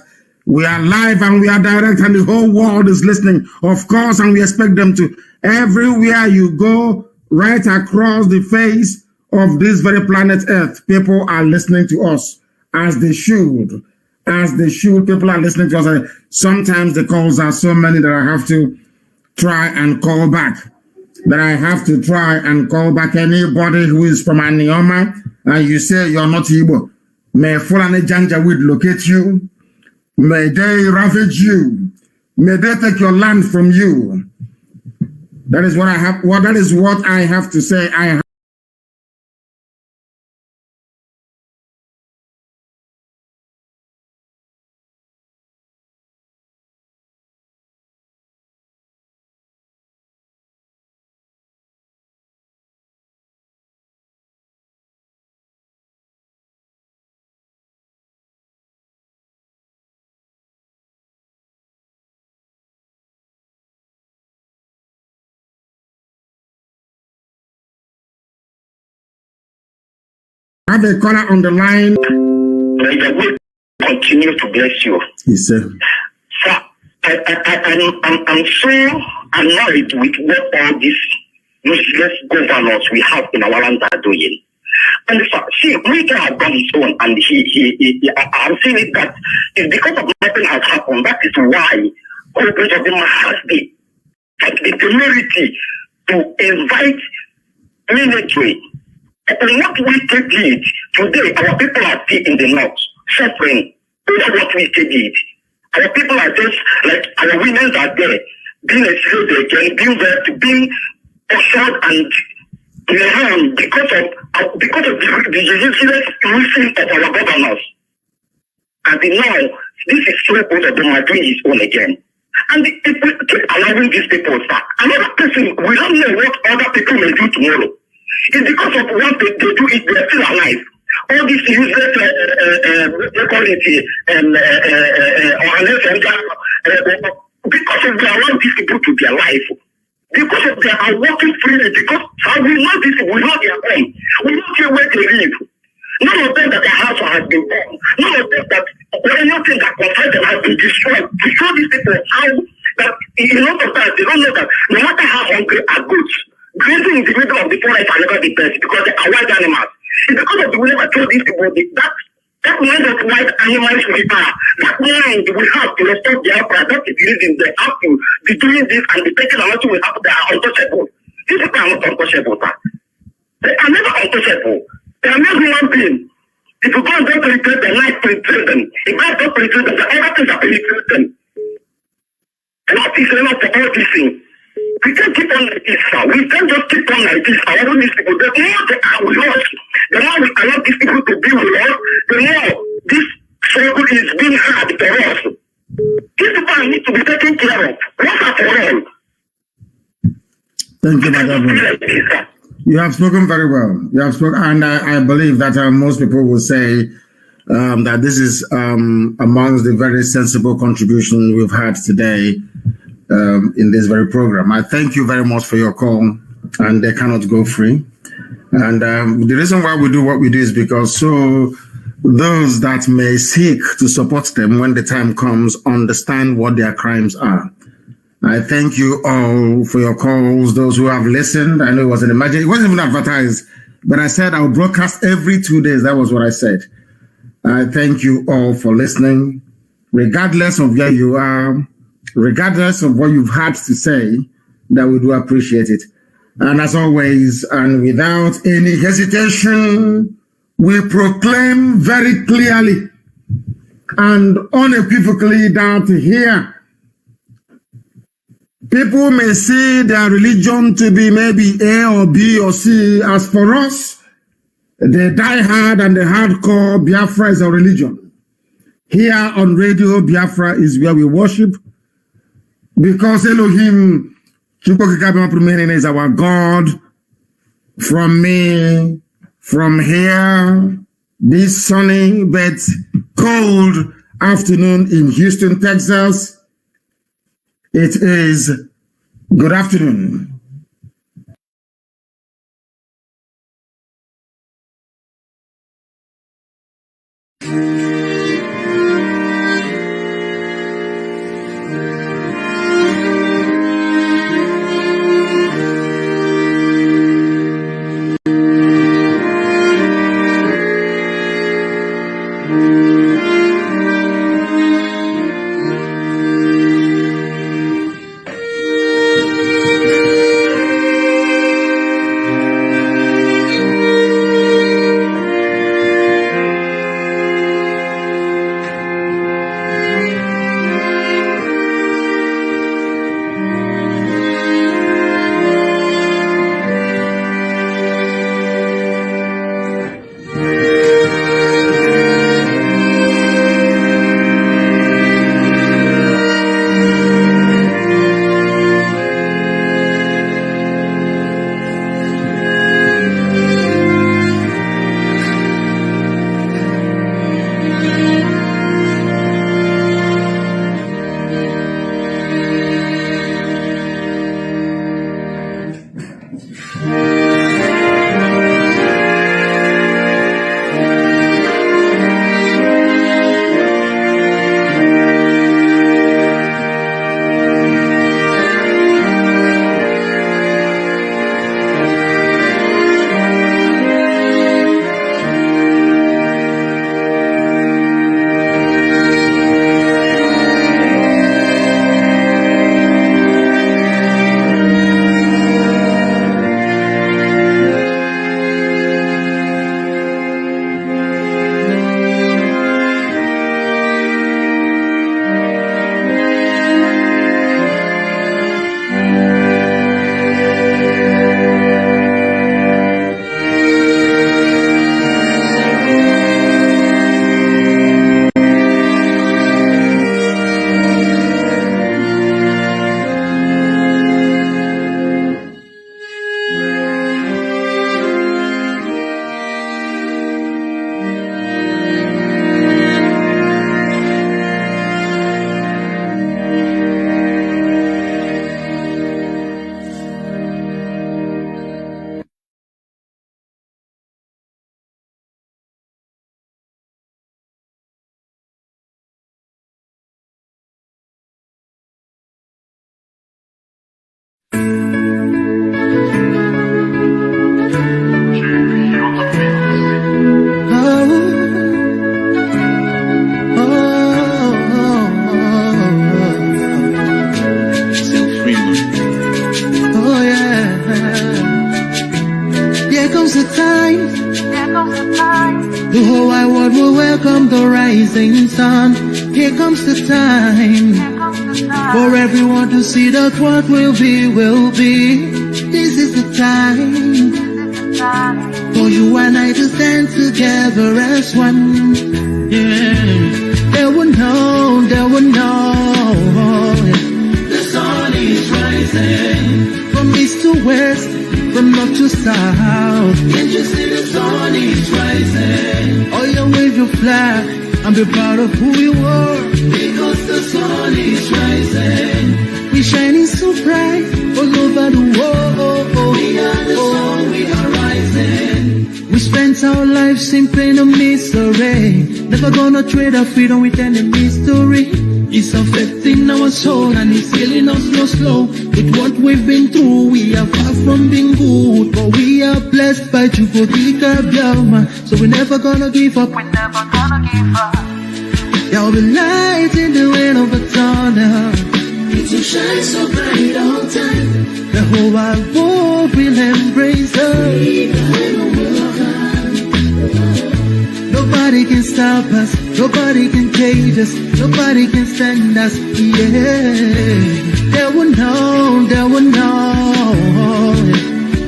A: We are live and we are direct and the whole world is listening, of course, and we expect them to. Everywhere you go, right across the face of this very planet Earth, people are listening to us as they should. As they should, people are listening to us. Sometimes the calls are so many that I have to try and call back. Anybody who is from Anioma and you say you're not Igbo, may Fulani Janjaweed locate you. May they ravage you. May they take your land from you. That is what I have. That is what I have to say. I have a caller on the line.
G: May the Lord continue to bless you.
A: Yes, sir.
G: Sir, I'm so annoyed with what all these useless governors we have in our land are doing. And see, Mika has done his own, and I'm saying it that it's because of nothing has happened. That is why all of them has the temerity to invite military. And what we did today, our people are still in the north, suffering over what we did. Our people are just like our women are there, being enslaved again, being there, being assured and harmed because of the useless reason of our governors. And now, this is so both of them are doing his own again. And the people keep allowing these people back. Another person, we don't know what other people may do tomorrow. It's because of what they do if they are still alive. All these useless, they call it, because of they allow these people to be alive. Because of they are working freely, because we know this, we know their own. We know where they live. None of them that their house has been burned. None of them that anything that concerns them has been destroyed. To show these people how that in a lot of times they don't know that no matter how hungry are goods, grazing in the middle of the forest are never the best because they are wild animals. It's because of the way I told these people that mind of wild animals we are, that mind we have to restore Biafra, that is the reason they have to be doing this and be taking a lot we have, they are untouchable. These people are not untouchable, sir. They are never untouchable. They are not human beings. If you go and don't penetrate them, life penetrate them. If God don't penetrate them, the other things are penetrate them. What is enough for all these things? We can't keep on like this, sir. We can't just keep on like this. I want these people. The more they are with us, the more we allow these people to be with us, the more this struggle is being hard for us. These people need to be taken care of. Once and for all.
A: Thank you, Madam. You have spoken very well. You have spoken, and I believe that most people will say that this is amongst the very sensible contributions we've had today in this very program. I thank you very much for your call, and they cannot go free. And the reason why we do what we do is because so those that may seek to support them when the time comes understand what their crimes are. I thank you all for your calls, those who have listened. I know it wasn't imagined, it wasn't even advertised, but I said I'll broadcast every 2 days. That was what I said. I thank you all for listening, regardless of where you are, regardless of what you've had to say, that we do appreciate it. And as always, and without any hesitation, we proclaim very clearly and unequivocally that here, people may see their religion to be maybe A or B or C. As for us, the die-hard and the hardcore Biafra is a religion. Here on Radio Biafra is where we worship, because Elohim is our God. From me, from here, this sunny but cold afternoon in Houston, Texas, it is good afternoon.
H: The whole wide world will welcome the rising sun. Here comes the time for everyone to see that what will be, will be. This is the time for you and I to stand together as one. Yeah. They will know. The sun is rising. From east to west, from north to south. Can't you see the sun is rising? Oh, you wave your flag and be proud of who you are. Because the sun is rising. We're shining so bright all over the world. We are the sun, we are rising. We spent our lives in pain and misery. Never gonna trade our freedom with any mystery. It's affecting our soul and it's killing us slow. With what we've been through, we are far from being good. But we are blessed by Chukwuka Biafra. So we're never gonna give up. There'll be light in the end of a tunnel. It will shine so bright all time. The whole wide world will embrace us. Nobody can stop us. Nobody can cage us. Nobody can stand us. Yeah. They will know.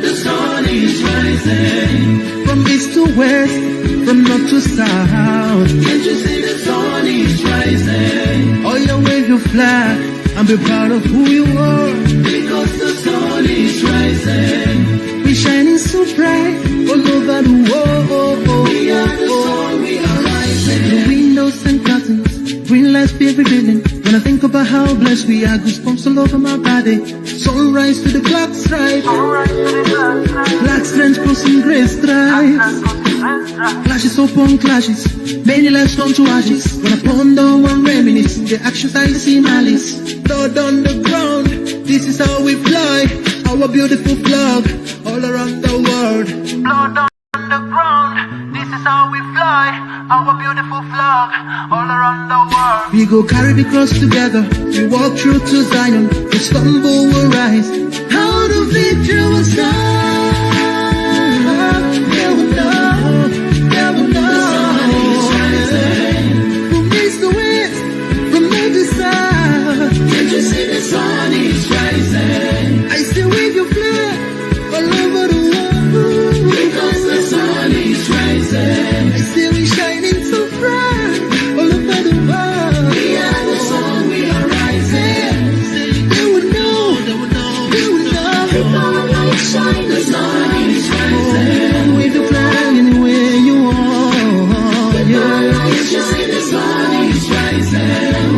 H: The sun is rising. From east to west, from north to south. Can't you see the sun is rising? Oh, you wave your flag and be proud of who you are. Because the sun is rising. We're shining so bright all over the world. We are the sun, we are rising. The windows and curtains, green lights be revealing. When I think about how blessed we are, goosebumps all over my body. Sunrise to the clock strike. Black strands crossing gray stripes. Clashes upon clashes, many lives turn to ashes. When I ponder and reminisce, the actions I see malice. Blood on the ground, this is how we fly. Our beautiful flag, all around the world. Blood on the ground, this is how we fly. Our beautiful flag, all around the world. We go carry the cross together, we walk through to Zion. We stumble, we rise, how the victory will start. The sun is rising. I still wave your flag all over the world. Because the sun is rising. I still be shining so bright all over the world. We are the sun, we are rising. They would know. The light shine, the sun is rising. Wave your flag anywhere you are. The light shine, the sun is rising.